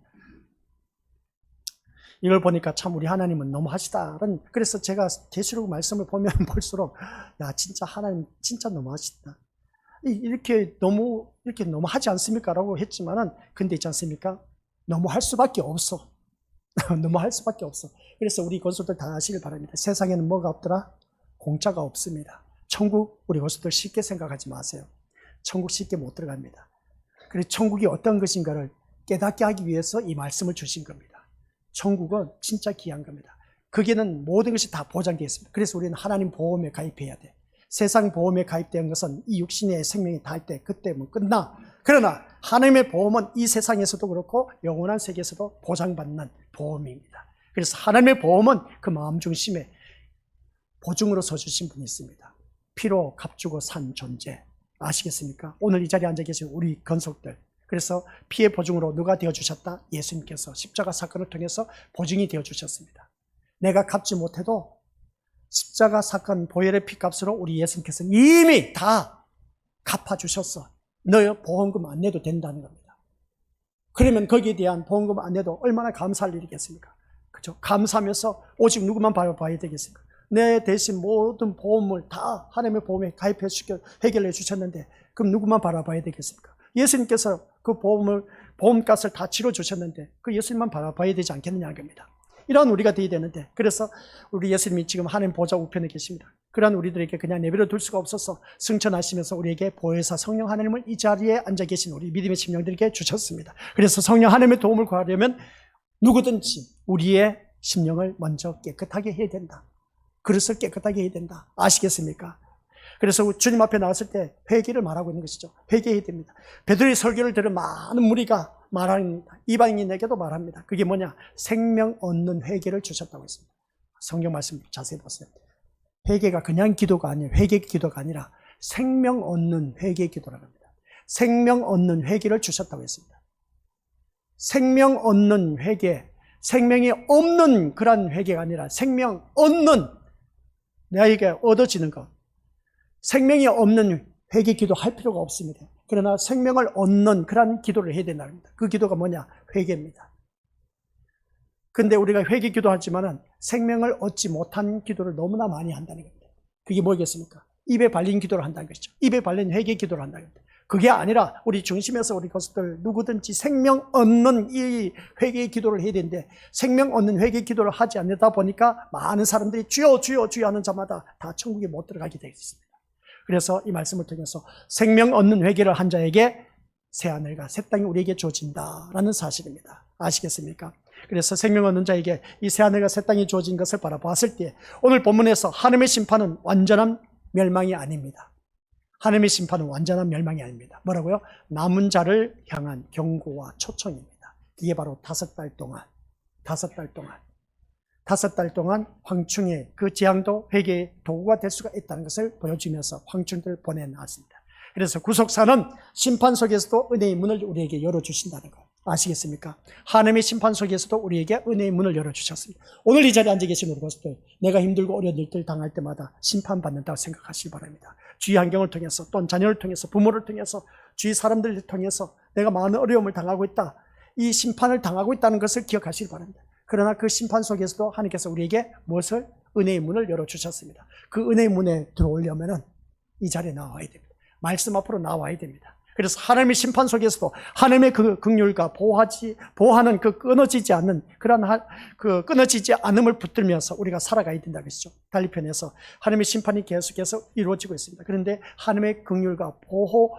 이걸 보니까 참 우리 하나님은 너무하시다는, 그래서 제가 계시록 말씀을 보면 볼수록 야 진짜 하나님 진짜 너무하시다. 이렇게 너무 하지 않습니까? 라고 했지만은 근데 있지 않습니까? 너무 할 수밖에 없어. 너무 할 수밖에 없어. 그래서 우리 권속들 다 아시길 바랍니다. 세상에는 뭐가 없더라? 공짜가 없습니다. 천국 우리 권속들 쉽게 생각하지 마세요. 천국 쉽게 못 들어갑니다. 그래서 천국이 어떤 것인가를 깨닫게 하기 위해서 이 말씀을 주신 겁니다. 천국은 진짜 귀한 겁니다. 거기는 모든 것이 다 보장되어 있습니다. 그래서 우리는 하나님 보험에 가입해야 돼. 세상 보험에 가입된 것은 이 육신의 생명이 닿을 때 그때 뭐 끝나. 그러나 하나님의 보험은 이 세상에서도 그렇고 영원한 세계에서도 보장받는 보험입니다. 그래서 하나님의 보험은 그 마음 중심에 보증으로 서주신 분이 있습니다. 피로 값주고 산 존재 아시겠습니까? 오늘 이 자리에 앉아 계신 우리 건속들, 그래서 피의 보증으로 누가 되어주셨다? 예수님께서 십자가 사건을 통해서 보증이 되어주셨습니다. 내가 갚지 못해도 십자가 사건 보혈의 피값으로 우리 예수님께서 이미 다 갚아주셨어. 너 보험금 안 내도 된다는 겁니다. 그러면 거기에 대한 보험금 안 내도 얼마나 감사할 일이겠습니까? 그죠? 감사하면서 오직 누구만 바라봐야 되겠습니까? 내 대신 모든 보험을 다 하나님의 보험에 가입해 해결해 주셨는데 그럼 누구만 바라봐야 되겠습니까? 예수님께서 그 보험값을 다 치러 주셨는데 그 예수님만 바라봐야 되지 않겠느냐는 겁니다. 이런 우리가 되어야 되는데, 그래서 우리 예수님이 지금 하나님 보좌 우편에 계십니다. 그러한 우리들에게 그냥 내버려 둘 수가 없어서 승천하시면서 우리에게 보혜사 성령 하나님을 이 자리에 앉아 계신 우리 믿음의 심령들에게 주셨습니다. 그래서 성령 하나님의 도움을 구하려면 누구든지 우리의 심령을 먼저 깨끗하게 해야 된다. 그릇을 깨끗하게 해야 된다. 아시겠습니까? 그래서 주님 앞에 나왔을 때 회개를 말하고 있는 것이죠. 회개해야 됩니다. 베드로의 설교를 들은 많은 무리가 말합니다. 이방인에게도 말합니다. 그게 뭐냐? 생명 얻는 회개를 주셨다고 했습니다. 성경 말씀 자세히 보세요. 회개가 그냥 기도가 아니에요. 회개 기도가 아니라 생명 얻는 회개 기도라고 합니다. 생명 얻는 회개를 주셨다고 했습니다. 생명 얻는 회개, 생명이 없는 그런 회개가 아니라 생명 얻는, 내가 얻어지는 것. 생명이 없는 회개 기도 할 필요가 없습니다. 그러나 생명을 얻는 그런 기도를 해야 된다는 겁니다. 그 기도가 뭐냐? 회개입니다. 근데 우리가 회개 기도하지만은 생명을 얻지 못한 기도를 너무나 많이 한다는 겁니다. 그게 뭐겠습니까? 입에 발린 기도를 한다는 것이죠. 입에 발린 회개 기도를 한다는 겁니다. 그게 아니라 우리 중심에서 우리 것들 누구든지 생명 얻는 이 회개의 기도를 해야 되는데 생명 얻는 회개 기도를 하지 않다 보니까 많은 사람들이 주여 주여 주여 하는 자마다 다 천국에 못 들어가게 되어 있습니다. 그래서 이 말씀을 통해서 생명 얻는 회개를 한 자에게 새하늘과 새 땅이 우리에게 주어진다라는 사실입니다. 아시겠습니까? 그래서 생명 얻는 자에게 이 새하늘과 새 땅이 주어진 것을 바라봤을 때 오늘 본문에서 하나님의 심판은 완전한 멸망이 아닙니다. 하나님의 심판은 완전한 멸망이 아닙니다. 뭐라고요? 남은 자를 향한 경고와 초청입니다. 이게 바로 5달 동안 황충의 그 재앙도 회개의 도구가 될 수가 있다는 것을 보여주면서 황충들을 보내놨습니다. 그래서 구속사는 심판 속에서도 은혜의 문을 우리에게 열어주신다는 것 아시겠습니까? 하나님의 심판 속에서도 우리에게 은혜의 문을 열어주셨습니다. 오늘 이 자리에 앉아 계신 우리 것들, 내가 힘들고 어려운 일들 당할 때마다 심판받는다고 생각하시기 바랍니다. 주위 환경을 통해서, 또는 자녀를 통해서, 부모를 통해서, 주위 사람들을 통해서 내가 많은 어려움을 당하고 있다, 이 심판을 당하고 있다는 것을 기억하시기 바랍니다. 그러나 그 심판 속에서도 하나님께서 우리에게 무엇을? 은혜의 문을 열어주셨습니다. 그 은혜의 문에 들어오려면 이 자리에 나와야 됩니다. 말씀 앞으로 나와야 됩니다. 그래서 하나님의 심판 속에서도 하나님의 그 긍휼과 보호하는 그 끊어지지 않는 그 끊어지지 않음을 붙들면서 우리가 살아가야 된다는 것이죠. 달리편에서 하나님의 심판이 계속해서 이루어지고 있습니다. 그런데 하나님의 긍휼과 보호,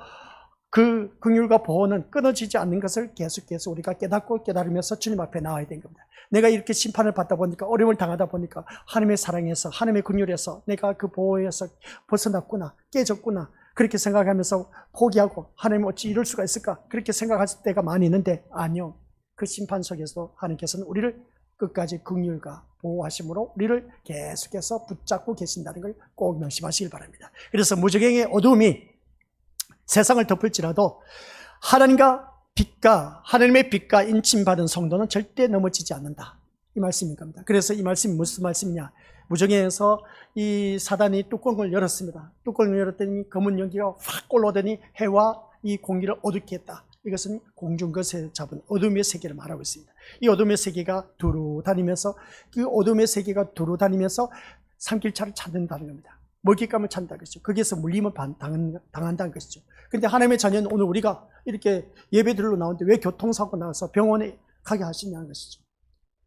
그 긍휼과 보호는 끊어지지 않는 것을 계속해서 우리가 깨닫고 깨달으면서 주님 앞에 나와야 되는 겁니다. 내가 이렇게 심판을 받다 보니까, 어려움을 당하다 보니까 하나님의 사랑에서, 하나님의 긍휼에서 내가 그 보호에서 벗어났구나, 깨졌구나, 그렇게 생각하면서 포기하고 하나님 어찌 이럴 수가 있을까, 그렇게 생각할 때가 많이 있는데 아니요. 그 심판 속에서도 하나님께서는 우리를 끝까지 긍휼과 보호하심으로 우리를 계속해서 붙잡고 계신다는 걸 꼭 명심하시길 바랍니다. 그래서 무저갱의 어둠이 세상을 덮을지라도 하나님의 빛과 인침받은 성도는 절대 넘어지지 않는다. 이 말씀인 겁니다. 그래서 이 말씀이 무슨 말씀이냐? 무정에서 이 사단이 뚜껑을 열었습니다. 뚜껑을 열었더니 검은 연기가 확 올라오더니 해와 이 공기를 어둡게 했다. 이것은 공중것에 잡은 어둠의 세계를 말하고 있습니다. 이 어둠의 세계가 두루 다니면서 그 어둠의 세계가 두루 다니면서 산길차를 찾는다는 겁니다. 먹잇감을 찾는다는 것이죠. 거기에서 물림을 당한다는 것이죠. 근데 하나님의 자녀는 오늘 우리가 이렇게 예배드리러 나오는데 왜 교통사고 나서 병원에 가게 하시냐는 것이죠.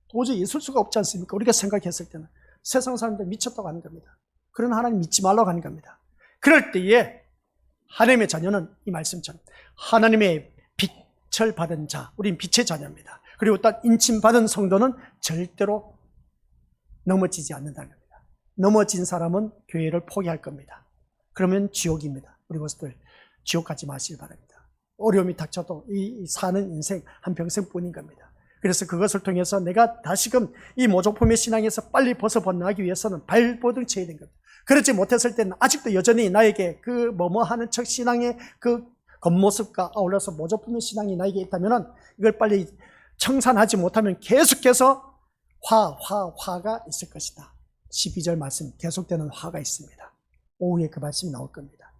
도저히 있을 수가 없지 않습니까? 우리가 생각했을 때는 세상 사람들 미쳤다고 하는 겁니다. 그런 하나님 믿지 말라고 하는 겁니다. 그럴 때에 하나님의 자녀는 이 말씀처럼 하나님의 빛을 받은 자, 우린 빛의 자녀입니다. 그리고 또 인침받은 성도는 절대로 넘어지지 않는다는 겁니다. 넘어진 사람은 교회를 포기할 겁니다. 그러면 지옥입니다. 우리 것들 지옥 가지 마시기 바랍니다. 어려움이 닥쳐도 이 사는 인생 한평생뿐인 겁니다. 그래서 그것을 통해서 내가 다시금 이 모조품의 신앙에서 빨리 벗어나기 위해서는 발버둥 쳐야 된 겁니다. 그렇지 못했을 때는 아직도 여전히 나에게 그 뭐뭐 하는 척 신앙의 그 겉모습과 아울러서 모조품의 신앙이 나에게 있다면 이걸 빨리 청산하지 못하면 계속해서 화가 있을 것이다. 12절 말씀 계속되는 화가 있습니다. 오후에 그 말씀이 나올 겁니다.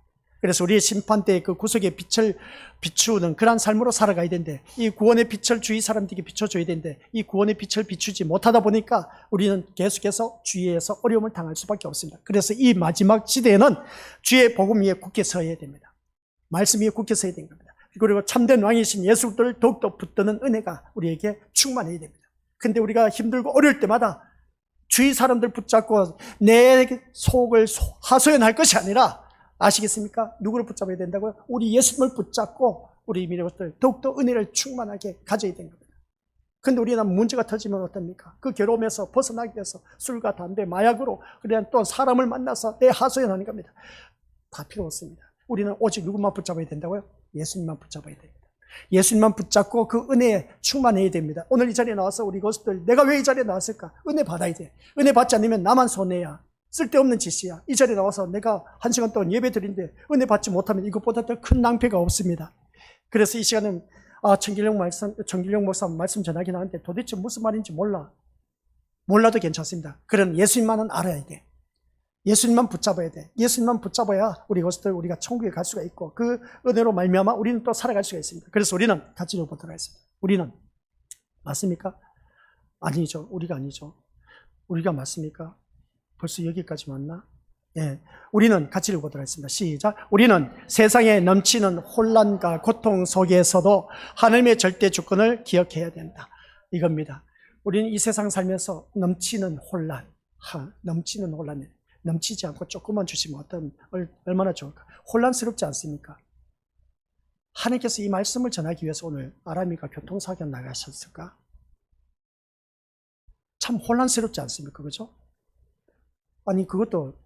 그래서 우리의 심판대의 그 구속의 빛을 비추는 그러한 삶으로 살아가야 되는데 이 구원의 빛을 주위 사람들에게 비춰줘야 되는데 이 구원의 빛을 비추지 못하다 보니까 우리는 계속해서 주위에서 어려움을 당할 수밖에 없습니다. 그래서 이 마지막 시대에는 주의 복음 위에 굳게 서야 됩니다. 말씀 위에 굳게 서야 되는 겁니다. 그리고 참된 왕이신 예수 그리스도를 더욱더 붙드는 은혜가 우리에게 충만해야 됩니다. 근데 우리가 힘들고 어려울 때마다 주위 사람들 붙잡고 내 속을 하소연할 것이 아니라 아시겠습니까? 누구를 붙잡아야 된다고요? 우리 예수님을 붙잡고 우리 미래것들 더욱더 은혜를 충만하게 가져야 되는 겁니다. 근데 우리는 문제가 터지면 어떻습니까? 그 괴로움에서 벗어나기 위해서 술과 담배, 마약으로 그냥 또 사람을 만나서 내 하소연하는 겁니다. 다 필요 없습니다. 우리는 오직 누구만 붙잡아야 된다고요? 예수님만 붙잡아야 됩니다. 예수님만 붙잡고 그 은혜에 충만해야 됩니다. 오늘 이 자리에 나와서 우리 것들 내가 왜 이 자리에 나왔을까? 은혜 받아야 돼. 은혜 받지 않으면 나만 손해야. 쓸데없는 짓이야. 이 자리에 나와서 내가 1시간 동안 예배 드리는데 은혜 받지 못하면 이것보다 더 큰 낭패가 없습니다. 그래서 이 시간은 정길용 목사 말씀 전하긴 하는데 도대체 무슨 말인지 몰라도 괜찮습니다. 그런 예수님만은 알아야 돼. 예수님만 붙잡아야 돼. 예수님만 붙잡아야 우리가 천국에 갈 수가 있고 그 은혜로 말미암아 우리는 또 살아갈 수가 있습니다. 그래서 우리는 같이 읽어보도록 하겠습니다. 우리는 맞습니까? 아니죠. 우리가 아니죠. 우리가 맞습니까? 벌써 여기까지 왔나? 예, 우리는 같이 읽어보도록 하겠습니다. 시작. 우리는 세상에 넘치는 혼란과 고통 속에서도 하나님의 절대 주권을 기억해야 된다. 이겁니다. 우리는 이 세상 살면서 넘치는 혼란, 넘치지 않고 조금만 주시면 얼마나 좋을까? 혼란스럽지 않습니까? 하나님께서 이 말씀을 전하기 위해서 오늘 아람이가 교통사고 나가셨을까? 참 혼란스럽지 않습니까? 그죠? 아니 그것도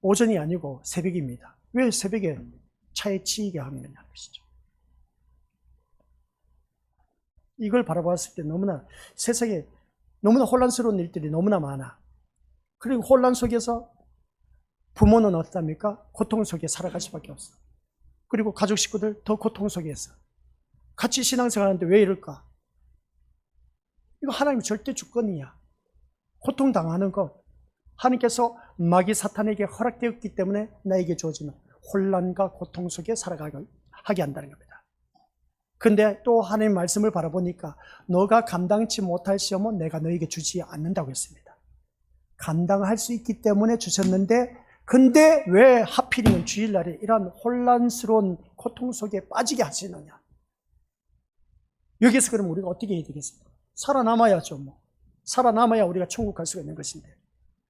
오전이 아니고 새벽입니다. 왜 새벽에 차에 치이게 하느냐는 것이죠. 이걸 바라봤을 때 세상에 너무나 혼란스러운 일들이 너무나 많아. 그리고 혼란 속에서 부모는 어떻답니까? 고통 속에 살아갈 수밖에 없어. 그리고 가족 식구들 더 고통 속에서 같이 신앙생활하는데 왜 이럴까? 이거 하나님의 절대 주권이야. 고통당하는 것 하나님께서 마귀 사탄에게 허락되었기 때문에 나에게 주어지는 혼란과 고통 속에 살아가게 하게 한다는 겁니다. 근데 또 하나님의 말씀을 바라보니까 너가 감당치 못할 시험은 내가 너에게 주지 않는다고 했습니다. 감당할 수 있기 때문에 주셨는데 근데 왜 하필이면 주일날에 이러한 혼란스러운 고통 속에 빠지게 하시느냐? 여기서 그럼 우리가 어떻게 해야 되겠습니까? 살아남아야죠. 살아남아야 우리가 천국 갈 수가 있는 것인데.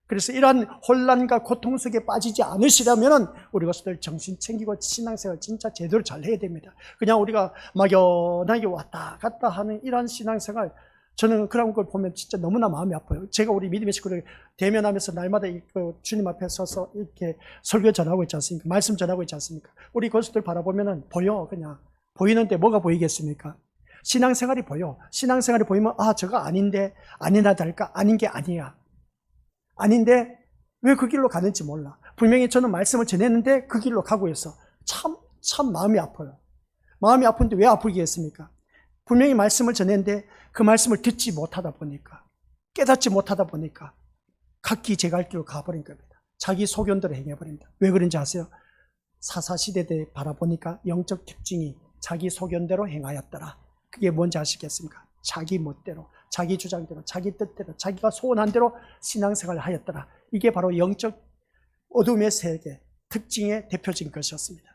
그래서 이러한 혼란과 고통 속에 빠지지 않으시려면 우리 것들 정신 챙기고 신앙생활 진짜 제대로 잘 해야 됩니다. 그냥 우리가 막연하게 왔다 갔다 하는 이러한 신앙생활, 저는 그런 걸 보면 진짜 너무나 마음이 아파요. 제가 우리 믿음의 식구를 대면하면서 날마다 주님 앞에 서서 이렇게 설교 전하고 있지 않습니까? 말씀 전하고 있지 않습니까? 우리 것들 바라보면은 보여. 그냥 보이는데 뭐가 보이겠습니까? 신앙생활이 보여. 신앙생활이 보이면 저거 아닌데, 아니나 다를까 아닌 게 아니야. 아닌데 왜 그 길로 가는지 몰라. 분명히 저는 말씀을 전했는데 그 길로 가고 있어. 참 마음이 아파요. 마음이 아픈데 왜 아프겠습니까? 분명히 말씀을 전했는데 그 말씀을 듣지 못하다 보니까, 깨닫지 못하다 보니까 각기 제 갈 길로 가버린 겁니다. 자기 소견대로 행해버립니다. 왜 그런지 아세요? 사사시대에 바라보니까 영적 특징이 자기 소견대로 행하였더라. 그게 뭔지 아시겠습니까? 자기 멋대로, 자기 주장대로, 자기 뜻대로, 자기가 소원한 대로 신앙생활을 하였더라. 이게 바로 영적 어둠의 세계 특징의 대표적인 것이었습니다.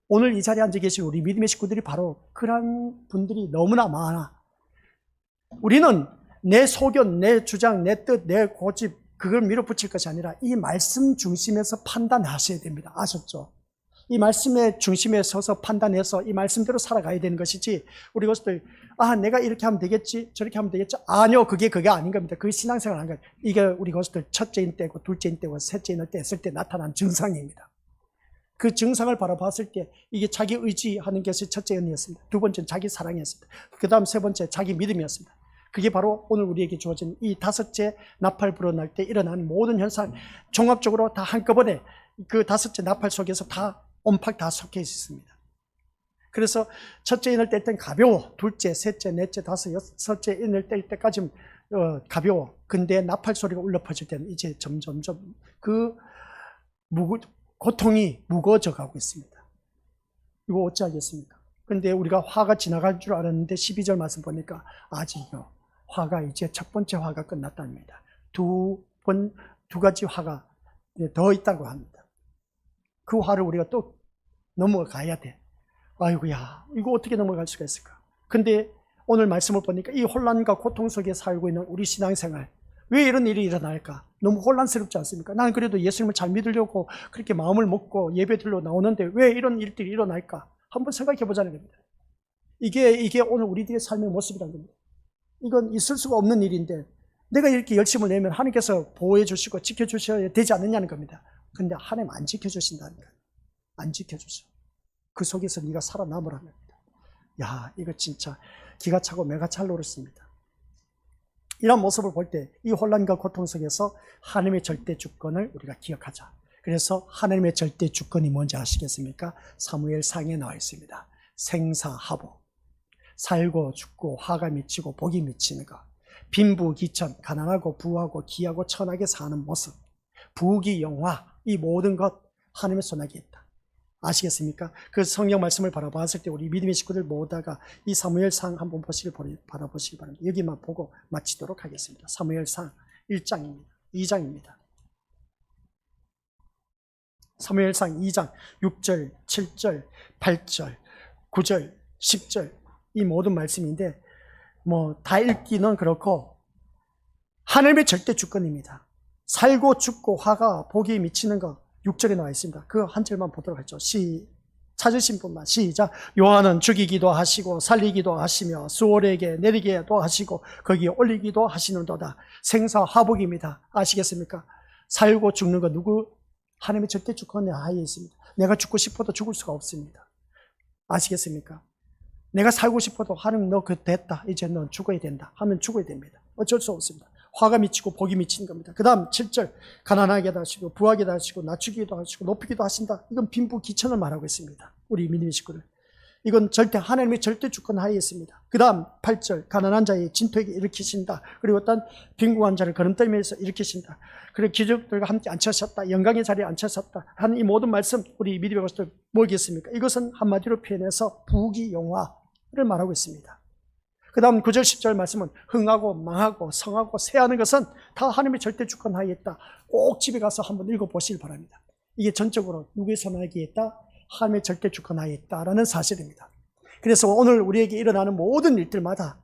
오늘 이 자리에 앉아 계신 우리 믿음의 식구들이 바로 그런 분들이 너무나 많아. 우리는 내 소견, 내 주장, 내 뜻, 내 고집 그걸 밀어붙일 것이 아니라 이 말씀 중심에서 판단하셔야 됩니다. 아셨죠? 이 말씀의 중심에 서서 판단해서 이 말씀대로 살아가야 되는 것이지, 우리 것들 내가 이렇게 하면 되겠지, 저렇게 하면 되겠지. 아니요, 그게 아닌 겁니다. 그게 신앙생활 하는 거예요. 이게 우리 것들 첫째인 때고 둘째인 때고 셋째인 때 했을 때 나타난 증상입니다. 그 증상을 바라봤을 때 이게 자기 의지하는 것이 첫째 은혜였습니다. 두 번째는 자기 사랑이었습니다. 그 다음 세 번째 자기 믿음이었습니다. 그게 바로 오늘 우리에게 주어진 이 다섯째 나팔 불어날 때 일어나는 모든 현상, 종합적으로 다 한꺼번에 그 다섯째 나팔 속에서 다 온팍 다 속해 있습니다. 그래서 첫째 인을 뗄 땐 가벼워, 둘째, 셋째, 넷째, 다섯, 여섯째 인을 뗄 때까지 가벼워. 근데 나팔 소리가 울려 퍼질 때는 이제 점점점 그 고통이 무거워져 가고 있습니다. 이거 어찌하겠습니까? 근데 우리가 화가 지나갈 줄 알았는데 12절 말씀 보니까 아직요, 화가 이제 첫 번째 화가 끝났답니다. 두 가지 화가 더 있다고 합니다. 그 화를 우리가 또 넘어가야 돼. 아이고야, 이거 어떻게 넘어갈 수가 있을까? 근데 오늘 말씀을 보니까 이 혼란과 고통 속에 살고 있는 우리 신앙생활, 왜 이런 일이 일어날까? 너무 혼란스럽지 않습니까? 나는 그래도 예수님을 잘 믿으려고 그렇게 마음을 먹고 예배들로 나오는데 왜 이런 일들이 일어날까? 한번 생각해 보자는 겁니다. 이게 오늘 우리들의 삶의 모습이라는 겁니다. 이건 있을 수가 없는 일인데 내가 이렇게 열심을 내면 하나님께서 보호해 주시고 지켜주셔야 되지 않느냐는 겁니다. 근데 하나님 안 지켜주신다는 거예요. 안 지켜주셔. 그 속에서 네가 살아남으라는 겁니다. 야, 이거 진짜 기가 차고 매가 찰 노릇입니다. 이런 모습을 볼 때 이 혼란과 고통 속에서 하나님의 절대 주권을 우리가 기억하자. 그래서 하나님의 절대 주권이 뭔지 아시겠습니까? 사무엘상에 나와 있습니다. 생사하복, 살고 죽고 화가 미치고 복이 미치는 것, 빈부귀천, 가난하고 부하고 귀하고 천하게 사는 모습, 부귀영화, 이 모든 것 하나님의 손아귀에 있다. 아시겠습니까? 그 성경 말씀을 바라봤을 때 우리 믿음의 식구들 모두가 이 사무엘상 한번 바라보시기 바랍니다. 여기만 보고 마치도록 하겠습니다. 사무엘상 1장입니다. 2장입니다. 사무엘상 2장 6절, 7절, 8절, 9절, 10절 이 모든 말씀인데 다 읽기는 그렇고 하나님의 절대 주권입니다. 살고 죽고 화가 복이 미치는 것 6절에 나와 있습니다. 그 한 절만 보도록 하죠. 찾으신 분만 시작. 요한은 죽이기도 하시고 살리기도 하시며 수월에게 내리기도 하시고 거기에 올리기도 하시는도다. 생사화복입니다. 아시겠습니까? 살고 죽는 거 누구? 하나님의 절대 주권의 하에 있습니다. 내가 죽고 싶어도 죽을 수가 없습니다. 아시겠습니까? 내가 살고 싶어도 하나님 너 됐다. 이제 넌 죽어야 된다. 하면 죽어야 됩니다. 어쩔 수 없습니다. 화가 미치고 복이 미치는 겁니다. 그 다음 7절 가난하게도 하시고 부하게도 하시고 낮추기도 하시고 높이기도 하신다. 이건 빈부귀천을 말하고 있습니다. 우리 믿음의 식구들. 이건 절대 하나님의 절대 주권 하에 있습니다. 그 다음 8절 가난한 자의 진토에게 일으키신다. 그리고 어떤 빈궁한 자를 거름떠미에서 일으키신다. 그리고 기적들과 함께 앉혀셨다. 영광의 자리에 앉혀섰다 하는 이 모든 말씀 우리 믿음의 것들 뭐겠습니까? 이것은 한마디로 표현해서 부귀영화를 말하고 있습니다. 그 다음 9절 10절 말씀은 흥하고 망하고 성하고 쇠하는 것은 다 하나님의 절대 주권 하에 있다. 꼭 집에 가서 한번 읽어보시길 바랍니다. 이게 전적으로 누구의 손아귀에 있다? 하나님의 절대 주권 하에 있다라는 사실입니다. 그래서 오늘 우리에게 일어나는 모든 일들마다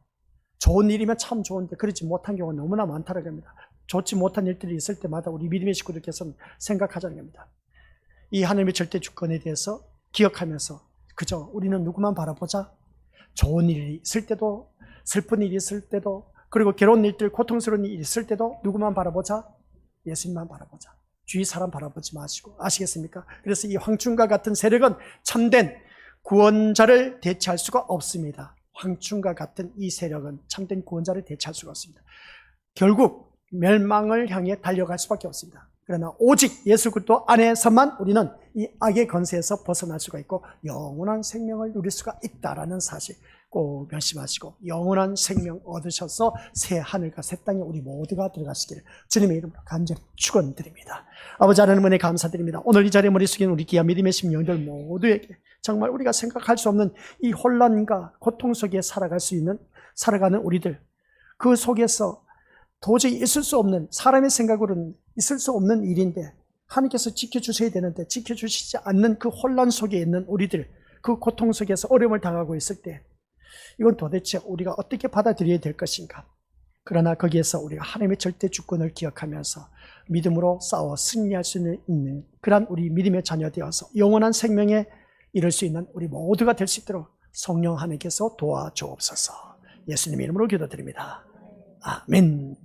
좋은 일이면 참 좋은데 그렇지 못한 경우가 너무나 많다는 겁니다. 좋지 못한 일들이 있을 때마다 우리 믿음의 식구들께서는 생각하자는 겁니다. 이 하나님의 절대 주권에 대해서 기억하면서 그저 우리는 누구만 바라보자. 좋은 일이 있을 때도 슬픈 일이 있을 때도 그리고 괴로운 일들 고통스러운 일이 있을 때도 누구만 바라보자? 예수님만 바라보자. 주위 사람 바라보지 마시고. 아시겠습니까? 그래서 이 황충과 같은 세력은 참된 구원자를 대체할 수가 없습니다. 황충과 같은 이 세력은 참된 구원자를 대체할 수가 없습니다. 결국 멸망을 향해 달려갈 수밖에 없습니다. 그러나 오직 예수 그리스도 안에서만 우리는 이 악의 권세에서 벗어날 수가 있고 영원한 생명을 누릴 수가 있다라는 사실 꼭 명심하시고 영원한 생명 얻으셔서 새 하늘과 새 땅에 우리 모두가 들어가시기를 주님의 이름으로 간절히 축원드립니다. 아버지 하나님 은혜 감사드립니다. 오늘 이 자리에 머리 숙이는 우리 귀한 믿음의 심령들 모두에게 정말 우리가 생각할 수 없는 이 혼란과 고통 속에 살아가는 우리들, 그 속에서 도저히 있을 수 없는, 사람의 생각으로는 있을 수 없는 일인데 하나님께서 지켜주셔야 되는데 지켜주시지 않는 그 혼란 속에 있는 우리들, 그 고통 속에서 어려움을 당하고 있을 때 이건 도대체 우리가 어떻게 받아들여야 될 것인가. 그러나 거기에서 우리가 하나님의 절대 주권을 기억하면서 믿음으로 싸워 승리할 수 있는 그런 우리 믿음의 자녀 되어서 영원한 생명에 이룰 수 있는 우리 모두가 될 수 있도록 성령 하나님께서 도와주옵소서. 예수님 이름으로 기도드립니다. 아멘.